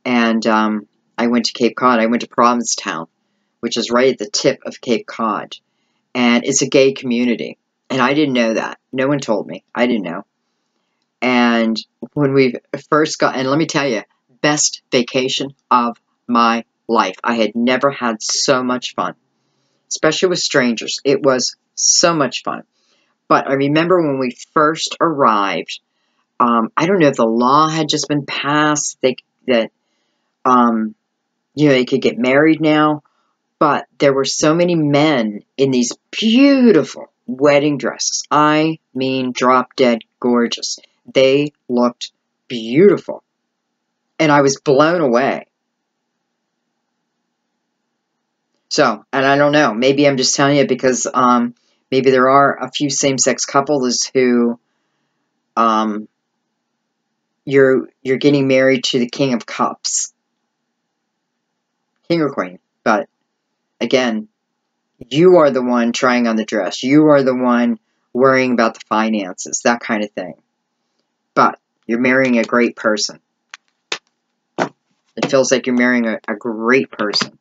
and I went to Cape Cod. I went to Provincetown, which is right at the tip of Cape Cod, and it's a gay community, and I didn't know that. No one told me. I didn't know. And when we first got, and let me tell you, best vacation of my life. I had never had so much fun, especially with strangers. It was so much fun. But I remember when we first arrived, I don't know if the law had just been passed that you know, they could get married now, but there were so many men in these beautiful wedding dresses. I mean, drop dead gorgeous. They looked beautiful, and I was blown away. So, and I don't know, maybe I'm just telling you because maybe there are a few same-sex couples who you're getting married to the King of Cups. King or Queen. But again, you are the one trying on the dress. You are the one worrying about the finances, that kind of thing. But you're marrying a great person. It feels like you're marrying a great person.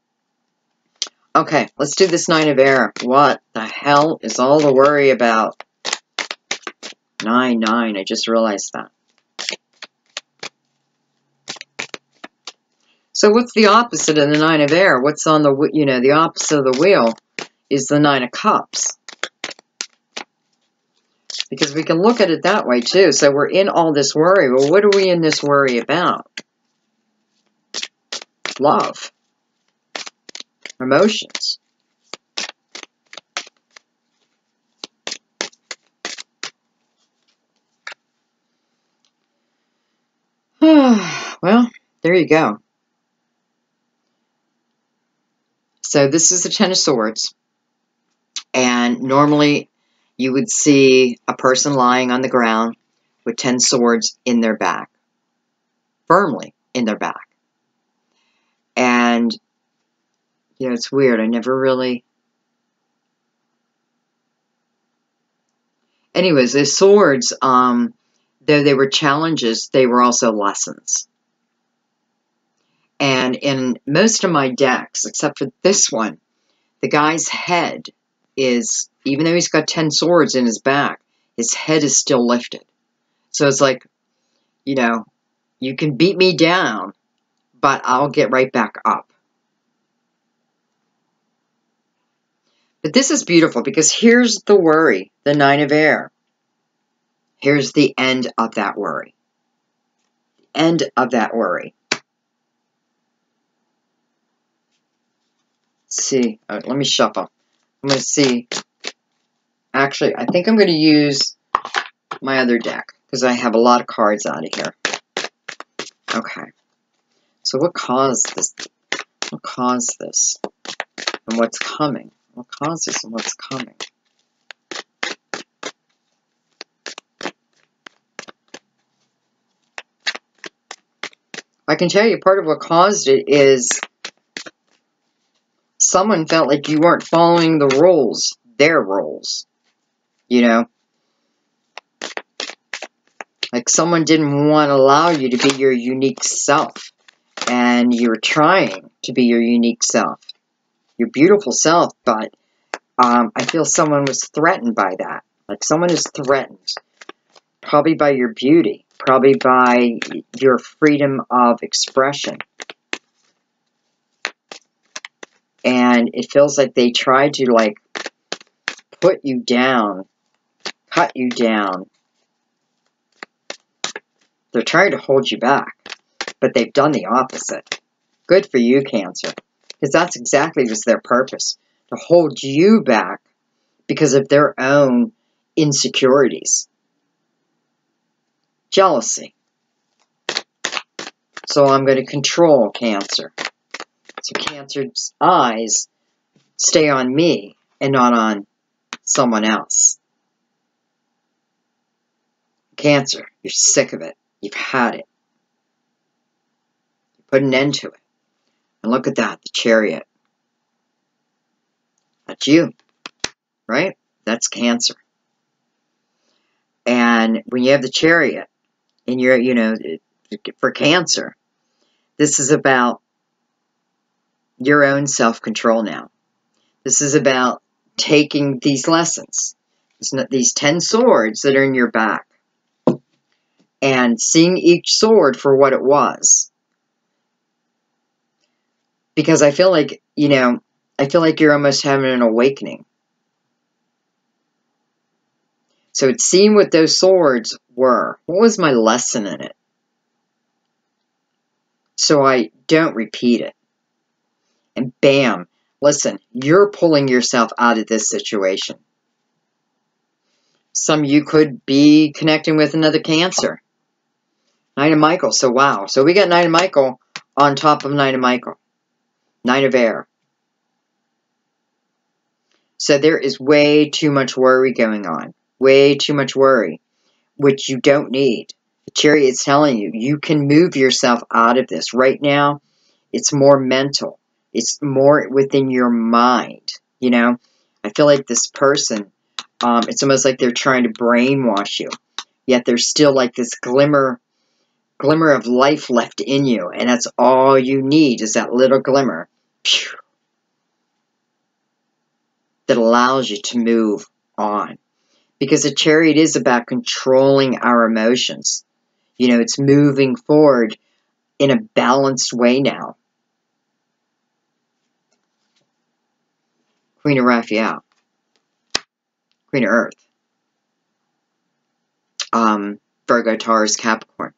Okay, let's do this Nine of Air. What the hell is all the worry about? 9, I just realized that. So what's the opposite of the Nine of Air? What's on the, you know, the opposite of the wheel is the Nine of Cups. Because we can look at it that way too. So we're in all this worry. Well, what are we in this worry about? Love. Emotions. Well, there you go. So this is the Ten of Swords. And normally you would see a person lying on the ground with 10 swords in their back. Firmly in their back. And, you know, it's weird. I never really... Anyways, the swords, though they were challenges, they were also lessons. And in most of my decks, except for this one, the guy's head is, even though he's got 10 swords in his back, his head is still lifted. So it's like, you know, you can beat me down, but I'll get right back up. But this is beautiful because here's the worry, the Nine of Air. Here's the end of that worry. End of that worry. Let's see, let me shuffle. I'm going to see. Actually, I think I'm going to use my other deck because I have a lot of cards out of here. Okay. So what caused this? What caused this? And what's coming? What caused this and what's coming? I can tell you part of what caused it is someone felt like you weren't following the rules, their rules, you know? Like someone didn't want to allow you to be your unique self, and you were trying to be your unique self, your beautiful self, but I feel someone was threatened by that. Like someone is threatened, probably by your beauty, probably by your freedom of expression. And it feels like they tried to, like, put you down, cut you down. They're trying to hold you back, but they've done the opposite. Good for you, Cancer, because that's exactly just their purpose, to hold you back because of their own insecurities. Jealousy. So I'm going to control Cancer. So Cancer's eyes stay on me and not on someone else. Cancer, you're sick of it. You've had it. You put an end to it. And look at that, the Chariot. That's you, right? That's Cancer. And when you have the Chariot, and you're, you know, for Cancer, this is about your own self-control now. This is about taking these lessons, these 10 swords that are in your back, and seeing each sword for what it was. Because I feel like, you know, I feel like you're almost having an awakening. So it's seeing what those swords were. What was my lesson in it? So I don't repeat it. And bam, listen, you're pulling yourself out of this situation. Some of you could be connecting with another Cancer. Nine of Michael, so wow. So we got Nine of Michael on top of Nine of Michael. Nine of Air. So there is way too much worry going on. Way too much worry, which you don't need. The Chariot's telling you, you can move yourself out of this. Right now, it's more mental. It's more within your mind, you know? I feel like this person, it's almost like they're trying to brainwash you. Yet there's still like this glimmer glimmer of life left in you, and that's all you need is that little glimmer that allows you to move on. Because the Chariot is about controlling our emotions. You know, it's moving forward in a balanced way now. Queen of Raphael. Queen of Earth. Virgo, Taurus, Capricorn.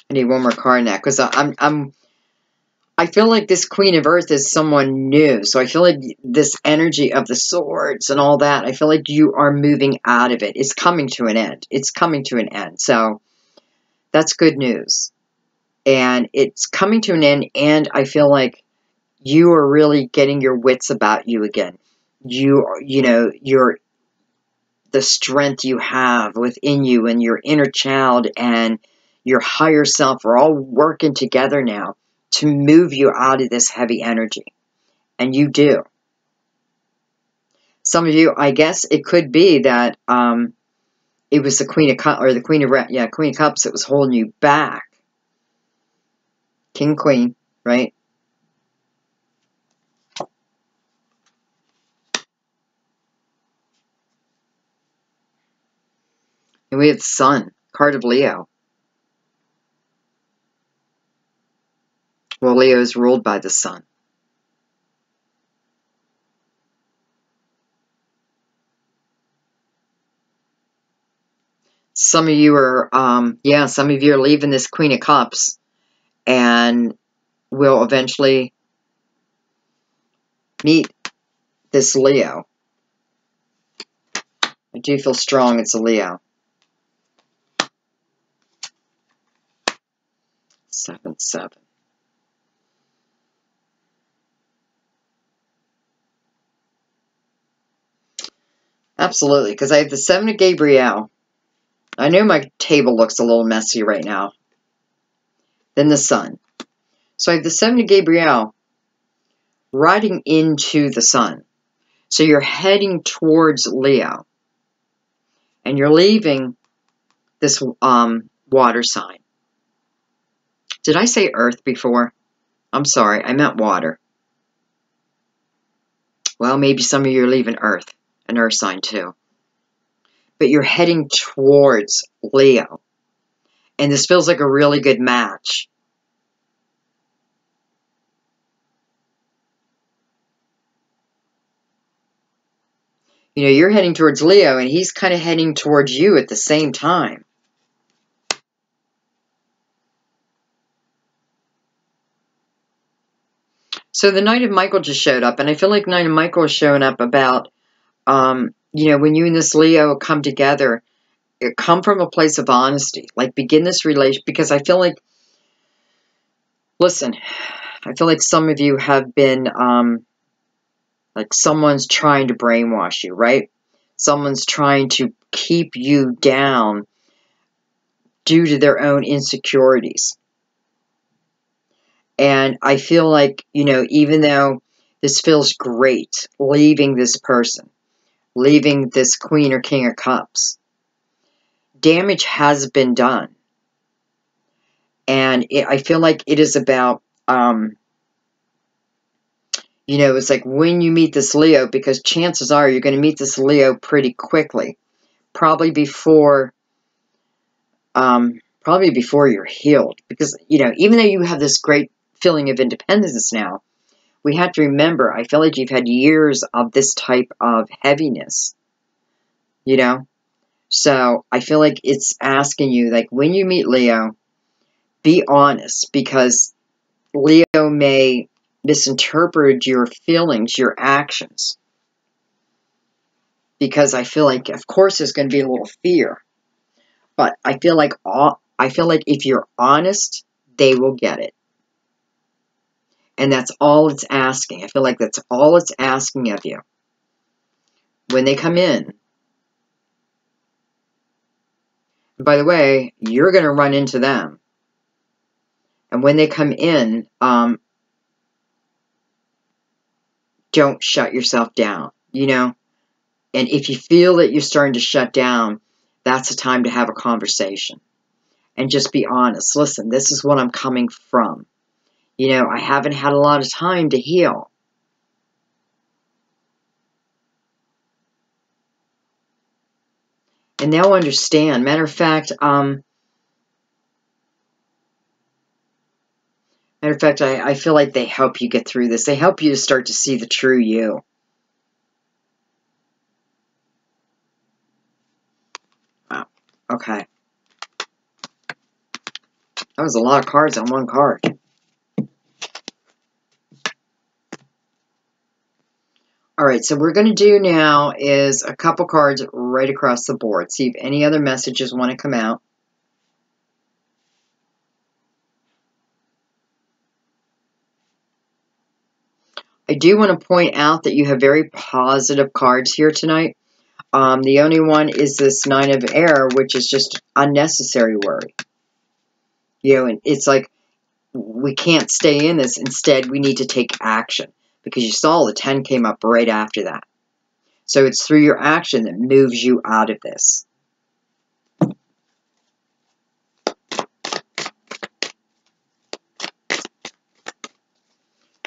I need one more card in that, because I feel like this Queen of Earth is someone new. So I feel like this energy of the swords and all that, I feel like you are moving out of it. It's coming to an end. It's coming to an end. So that's good news. And it's coming to an end, and I feel like you are really getting your wits about you again. You know, the strength you have within you and your inner child and your higher self are all working together now to move you out of this heavy energy. And you do. Some of you, I guess it could be that it was the Queen of Cups, or the Queen of Cups that was holding you back. King, Queen, right? And we have the Sun, card of Leo. Well, Leo is ruled by the Sun. Some of you are, some of you are leaving this Queen of Cups and will eventually meet this Leo. I do feel strong it's a Leo. 7-7. Absolutely, because I have the 7 of Gabriel. I know my table looks a little messy right now. Then the Sun. So I have the 7 of Gabriel riding into the Sun. So you're heading towards Leo. And you're leaving this water sign. Did I say Earth before? I'm sorry, I meant water. Well, maybe some of you are leaving Earth, an Earth sign too. But you're heading towards Leo. And this feels like a really good match. You know, you're heading towards Leo, and he's kind of heading towards you at the same time. So the Knight of Michael just showed up, and I feel like Knight of Michael is showing up about, you know, when you and this Leo come together, come from a place of honesty. Like, begin this relation, because I feel like, listen, I feel like some of you have been, like someone's trying to brainwash you, right? Someone's trying to keep you down due to their own insecurities. And I feel like, you know, even though this feels great, leaving this person, leaving this Queen or King of Cups, damage has been done. And I feel like it is about, you know, it's like when you meet this Leo, because chances are you're going to meet this Leo pretty quickly. Probably before you're healed. Because, you know, even though you have this great feeling of independence now, we have to remember, I feel like you've had years of this type of heaviness, you know? So I feel like it's asking you, like, when you meet Leo, be honest, because Leo may misinterpret your feelings, your actions. Because I feel like, of course, there's going to be a little fear. But I feel like if you're honest, they will get it. And that's all it's asking. I feel like that's all it's asking of you. When they come in, by the way, you're going to run into them. And when they come in, don't shut yourself down. you know. And if you feel that you're starting to shut down, that's the time to have a conversation. And just be honest. Listen, this is what I'm coming from. You know, I haven't had a lot of time to heal. And they'll understand. Matter of fact, I feel like they help you get through this. They help you to start to see the true you. Wow. Okay. That was a lot of cards on one card. All right, so what we're going to do now is a couple cards right across the board. See if any other messages want to come out. I do want to point out that you have very positive cards here tonight. The only one is this Nine of Air, which is just unnecessary worry. You know, and it's like we can't stay in this. Instead, we need to take action. Because you saw the 10 came up right after that. So it's through your action that moves you out of this.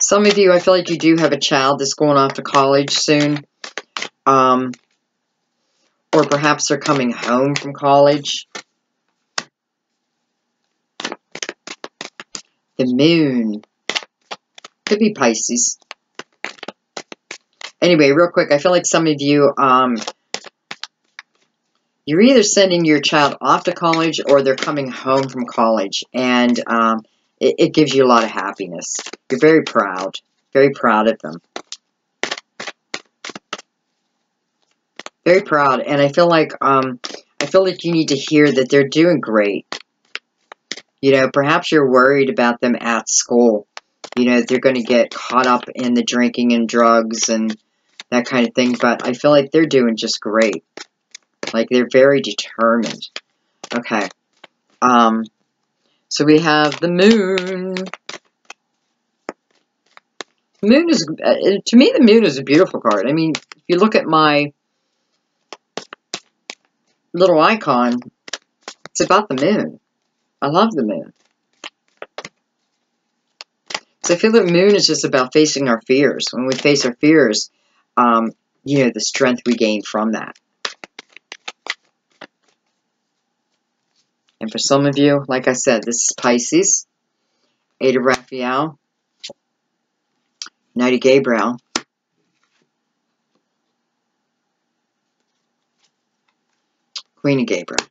Some of you, I feel like you do have a child that's going off to college soon. Or perhaps they're coming home from college. The moon. Could be Pisces. Anyway, real quick, I feel like some of you, you're either sending your child off to college or they're coming home from college. And it gives you a lot of happiness. You're very proud of them. Very proud. And I feel like you need to hear that they're doing great. You know, perhaps you're worried about them at school. You know, they're going to get caught up in the drinking and drugs and that kind of thing. But I feel like they're doing just great. Like, they're very determined. Okay. So we have the moon. Moon is, to me, the moon is a beautiful card. I mean, if you look at my little icon, it's about the moon. I love the moon. So I feel the moon is just about facing our fears. When we face our fears, you know, the strength we gain from that. And for some of you, like I said, this is Pisces, Eight of Raphael, Knight of Gabriel, Queen of Gabriel.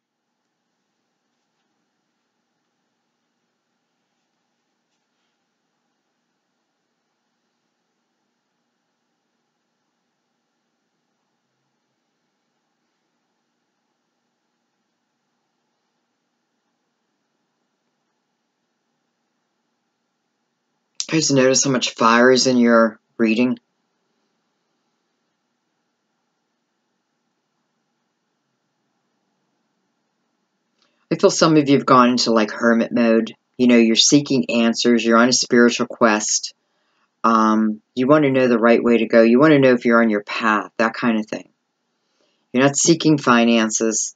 Guys, notice how much fire is in your reading? I feel some of you have gone into like hermit mode. You know, you're seeking answers. You're on a spiritual quest. You want to know the right way to go. You want to know if you're on your path, that kind of thing. You're not seeking finances.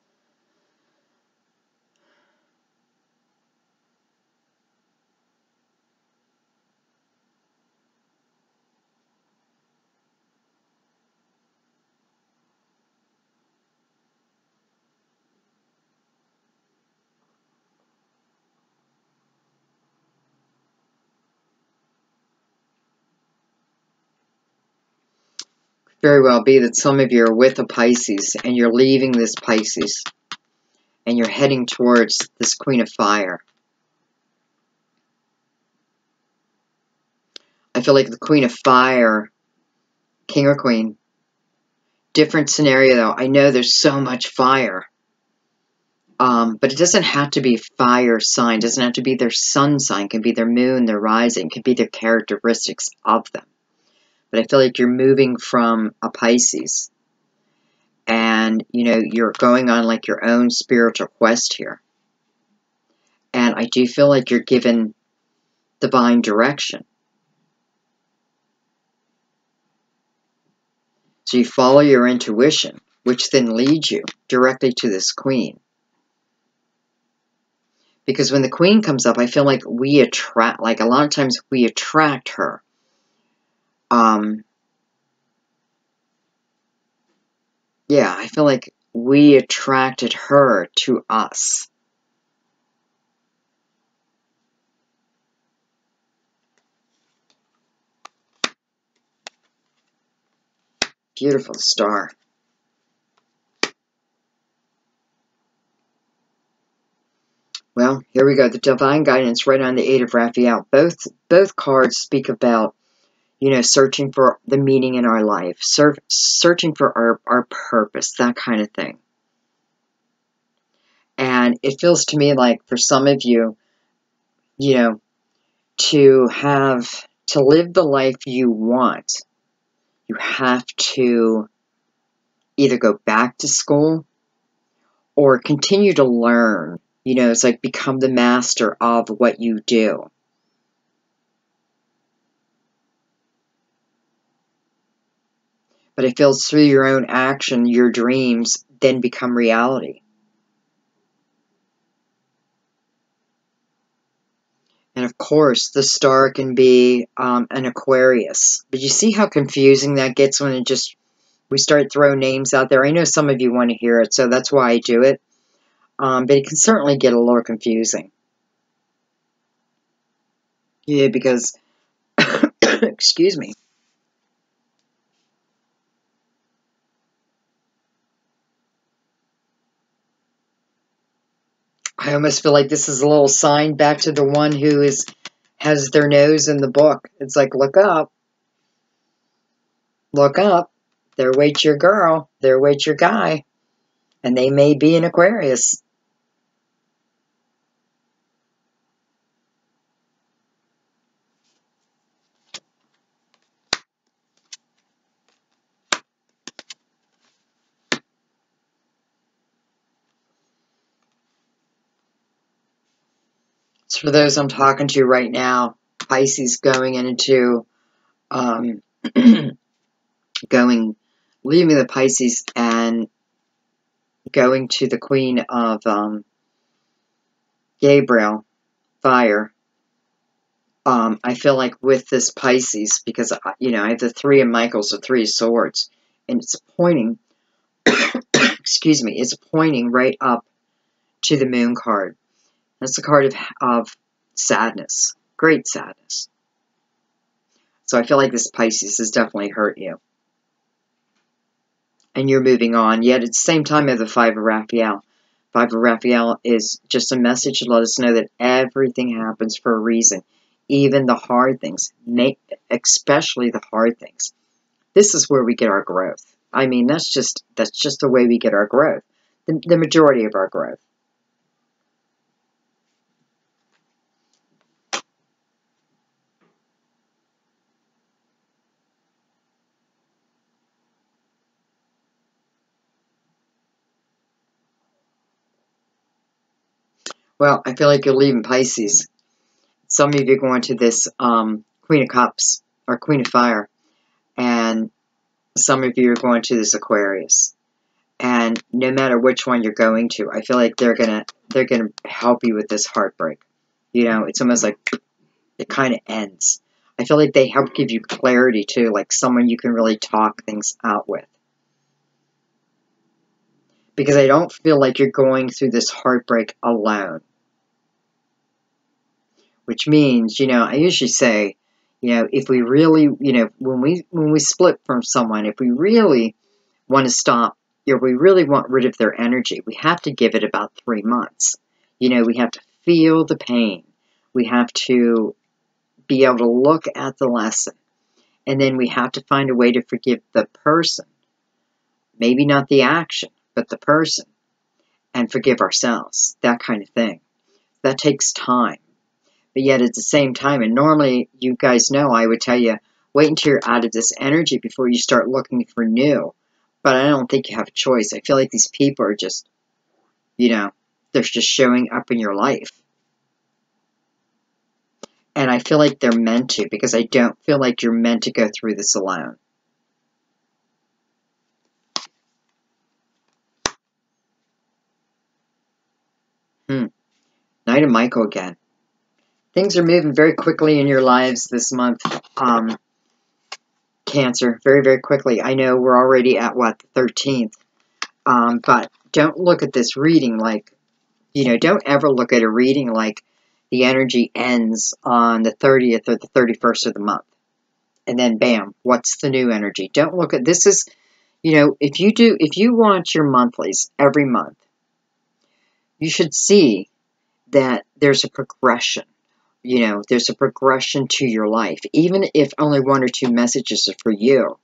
Very well be that some of you are with a Pisces and you're leaving this Pisces and you're heading towards this Queen of Fire. I feel like the Queen of Fire, King or Queen, different scenario though. I know there's so much fire. But it doesn't have to be fire sign. It doesn't have to be their sun sign. It can be their moon, their rising. It can be their characteristics of them. But I feel like you're moving from a Pisces. And, you know, you're going on like your own spiritual quest here. And I do feel like you're given divine direction. So you follow your intuition, which then leads you directly to this queen. Because when the queen comes up, I feel like we attract, like a lot of times we attract her. Yeah, I feel like we attracted her to us. Beautiful star. Well, here we go. The divine guidance right on the Eight of Raphael. Both cards speak about, you know, searching for the meaning in our life, searching for our purpose, that kind of thing. And it feels to me like for some of you, you know, to live the life you want, you have to either go back to school or continue to learn. You know, it's like become the master of what you do. But it feels through your own action, your dreams then become reality. And of course, the star can be an Aquarius. But you see how confusing that gets when we start throwing names out there. I know some of you want to hear it, so that's why I do it. But it can certainly get a little confusing. Yeah, because, excuse me. I almost feel like this is a little sign back to the one who has their nose in the book. It's like, look up. Look up. There waits your girl. There waits your guy. And they may be an Aquarius. It's for those I'm talking to right now. Pisces going into, leaving the Pisces and going to the Queen of Gabriel, fire. I feel like with this Pisces, because, you know, I have the Three of Michaels, the Three of Swords, and it's pointing, excuse me, it's pointing right up to the Moon card. That's the card of sadness, great sadness. So I feel like this Pisces has definitely hurt you. And you're moving on. Yet at the same time, I have the Five of Raphael. Five of Raphael is just a message to let us know that everything happens for a reason. Even the hard things, especially the hard things. This is where we get our growth. I mean, that's just the way we get our growth. The majority of our growth. Well, I feel like you're leaving Pisces. Some of you are going to this Queen of Cups or Queen of Fire, and some of you are going to this Aquarius. And no matter which one you're going to, I feel like they're gonna help you with this heartbreak. You know, it's almost like it kind of ends. I feel like they help give you clarity too, like someone you can really talk things out with. Because I don't feel like you're going through this heartbreak alone. Which means, you know, I usually say, you know, if we really, you know, when we split from someone, if we really want to stop, or we really want rid of their energy, we have to give it about 3 months. You know, we have to feel the pain. We have to be able to look at the lesson. And then we have to find a way to forgive the person. Maybe not the action, but the person. And forgive ourselves. That kind of thing. That takes time. But yet at the same time, and normally you guys know I would tell you, wait until you're out of this energy before you start looking for new. But I don't think you have a choice. I feel like these people are just, you know, they're just showing up in your life. And I feel like they're meant to, because I don't feel like you're meant to go through this alone. Knight of Michael again. Things are moving very quickly in your lives this month, Cancer. Very, very quickly. I know we're already at, what, the 13th. But don't look at this reading like, you know, don't ever look at a reading like the energy ends on the 30th or the 31st of the month. And then, bam, what's the new energy? Don't look at, this is, you know, if you watch your monthlies every month, you should see that there's a progression. You know, there's a progression to your life, even if only one or two messages are for you.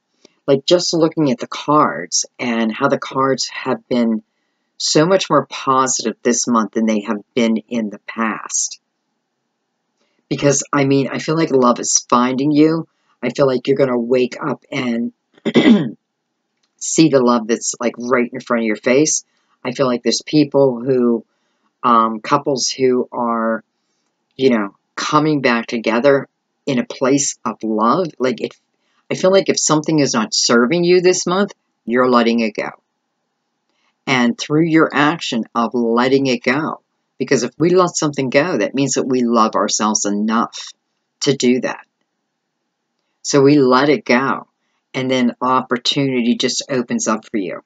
Like just looking at the cards and how the cards have been so much more positive this month than they have been in the past. Because, I mean, I feel like love is finding you. I feel like you're going to wake up and see the love that's like right in front of your face. I feel like there's people who, couples who are, you know, coming back together in a place of love. Like, I feel like if something is not serving you this month, you're letting it go. And through your action of letting it go, because if we let something go, that means that we love ourselves enough to do that. So we let it go, and then opportunity just opens up for you.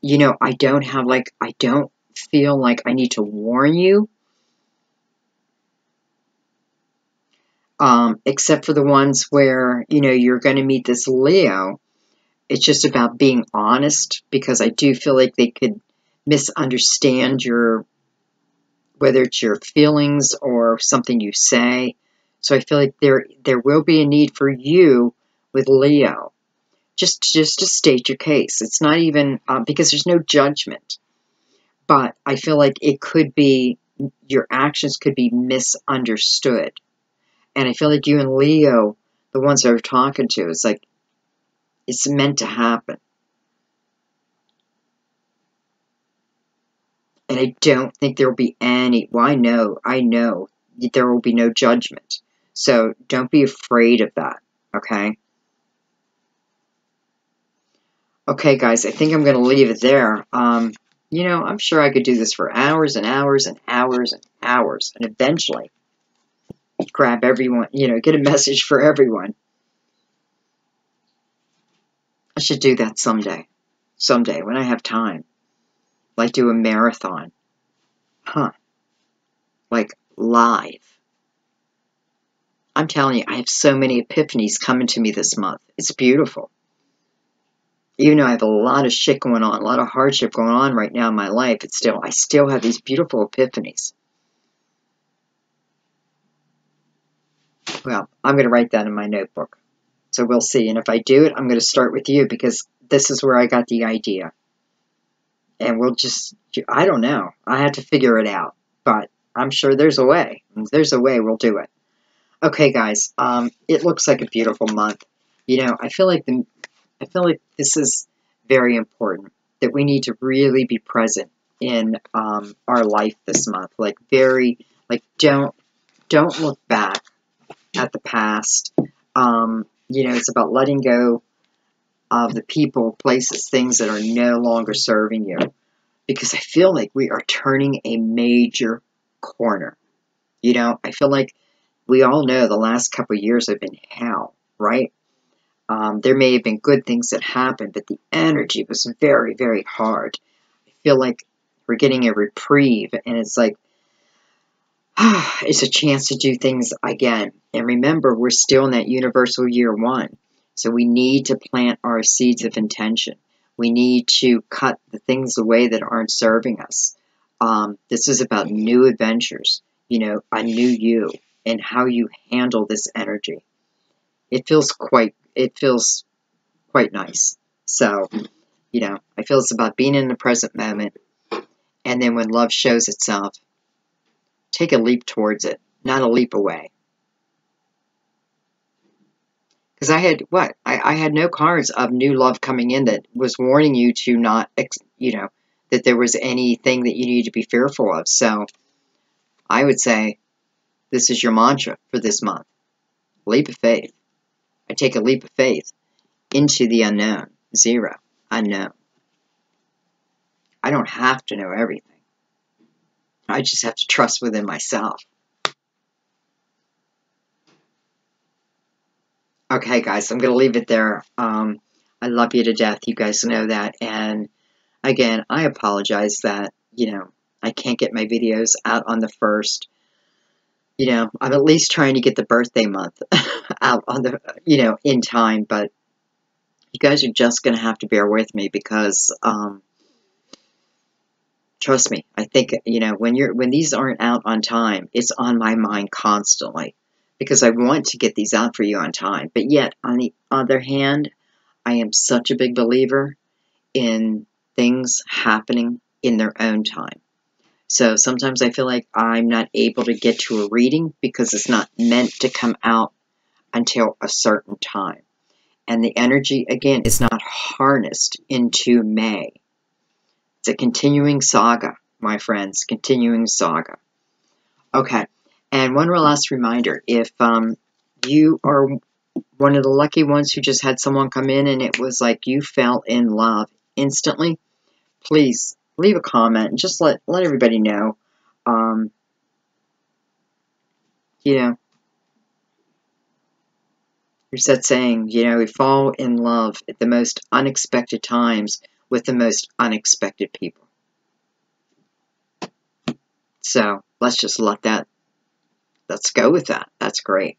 You know, I don't feel like I need to warn you. Except for the ones where, you know, you're going to meet this Leo. It's just about being honest, because I do feel like they could misunderstand whether it's your feelings or something you say. So I feel like there will be a need for you with Leo, just to state your case. It's not even, because there's no judgment. But I feel like it could be, your actions could be misunderstood. And I feel like you and Leo, the ones that I'm talking to, it's like, it's meant to happen. And I don't think there will be any, well, I know there will be no judgment. So don't be afraid of that, okay? Okay, guys, I think I'm going to leave it there. You know, I'm sure I could do this for hours and hours and hours and hours. And eventually grab everyone, you know, get a message for everyone. I should do that someday. Someday, when I have time. Like do a marathon. Huh. Like live. I'm telling you, I have so many epiphanies coming to me this month. It's beautiful. Even though I have a lot of shit going on, a lot of hardship going on right now in my life, I still have these beautiful epiphanies. Well, I'm going to write that in my notebook. So we'll see. And if I do it, I'm going to start with you, because this is where I got the idea. And we'll just, I don't know. I have to figure it out. But I'm sure there's a way. If there's a way, we'll do it. Okay, guys. It looks like a beautiful month. You know, I feel like this is very important, that we need to really be present in our life this month. Like don't look back at the past. You know, it's about letting go of the people, places, things that are no longer serving you. Because I feel like we are turning a major corner. You know, I feel like we all know the last couple of years have been hell, right? There may have been good things that happened, but the energy was very, very hard. I feel like we're getting a reprieve, and it's like, it's a chance to do things again. And remember, we're still in that universal year one. So we need to plant our seeds of intention. We need to cut the things away that aren't serving us. This is about new adventures, you know, a new you, and how you handle this energy. It feels quite nice. So, you know, I feel it's about being in the present moment. And then when love shows itself, take a leap towards it, not a leap away. Because I had no cards of new love coming in that was warning you to not, you know, that there was anything that you need to be fearful of. So I would say this is your mantra for this month. Leap of faith. I take a leap of faith into the unknown. 0. Unknown. I don't have to know everything. I just have to trust within myself. Okay, guys, I'm going to leave it there. I love you to death. You guys know that. And again, I apologize that, I can't get my videos out on the 1st. I'm at least trying to get the birthday month out on the, in time. But you guys are just going to have to bear with me because, trust me, I think, when these aren't out on time, it's on my mind constantly. Because I want to get these out for you on time. But yet, on the other hand, I am such a big believer in things happening in their own time. So sometimes I feel like I'm not able to get to a reading because it's not meant to come out until a certain time. And the energy, again, is not harnessed into May. It's a continuing saga, my friends, continuing saga. Okay. And one last reminder, if you are one of the lucky ones who just had someone come in and it was like you fell in love instantly, please leave a comment and just let everybody know. There's that saying, we fall in love at the most unexpected times with the most unexpected people. So let's just let's go with that. That's great.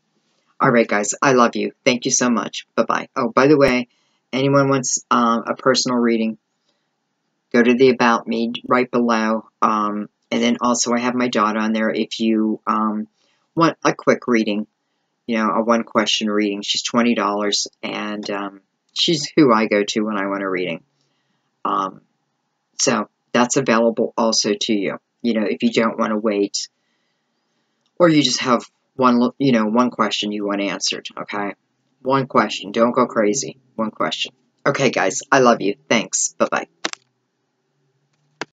All right, guys, I love you. Thank you so much. Bye-bye. Oh, by the way, anyone wants a personal reading, go to the About Me right below. And then also I have my daughter on there if you want a quick reading, a one-question reading. She's $20, and she's who I go to when I want a reading. So that's available also to you, if you don't want to wait, or you just have one question you want answered, okay? One question. Don't go crazy. One question. Okay, guys, I love you. Thanks. Bye-bye.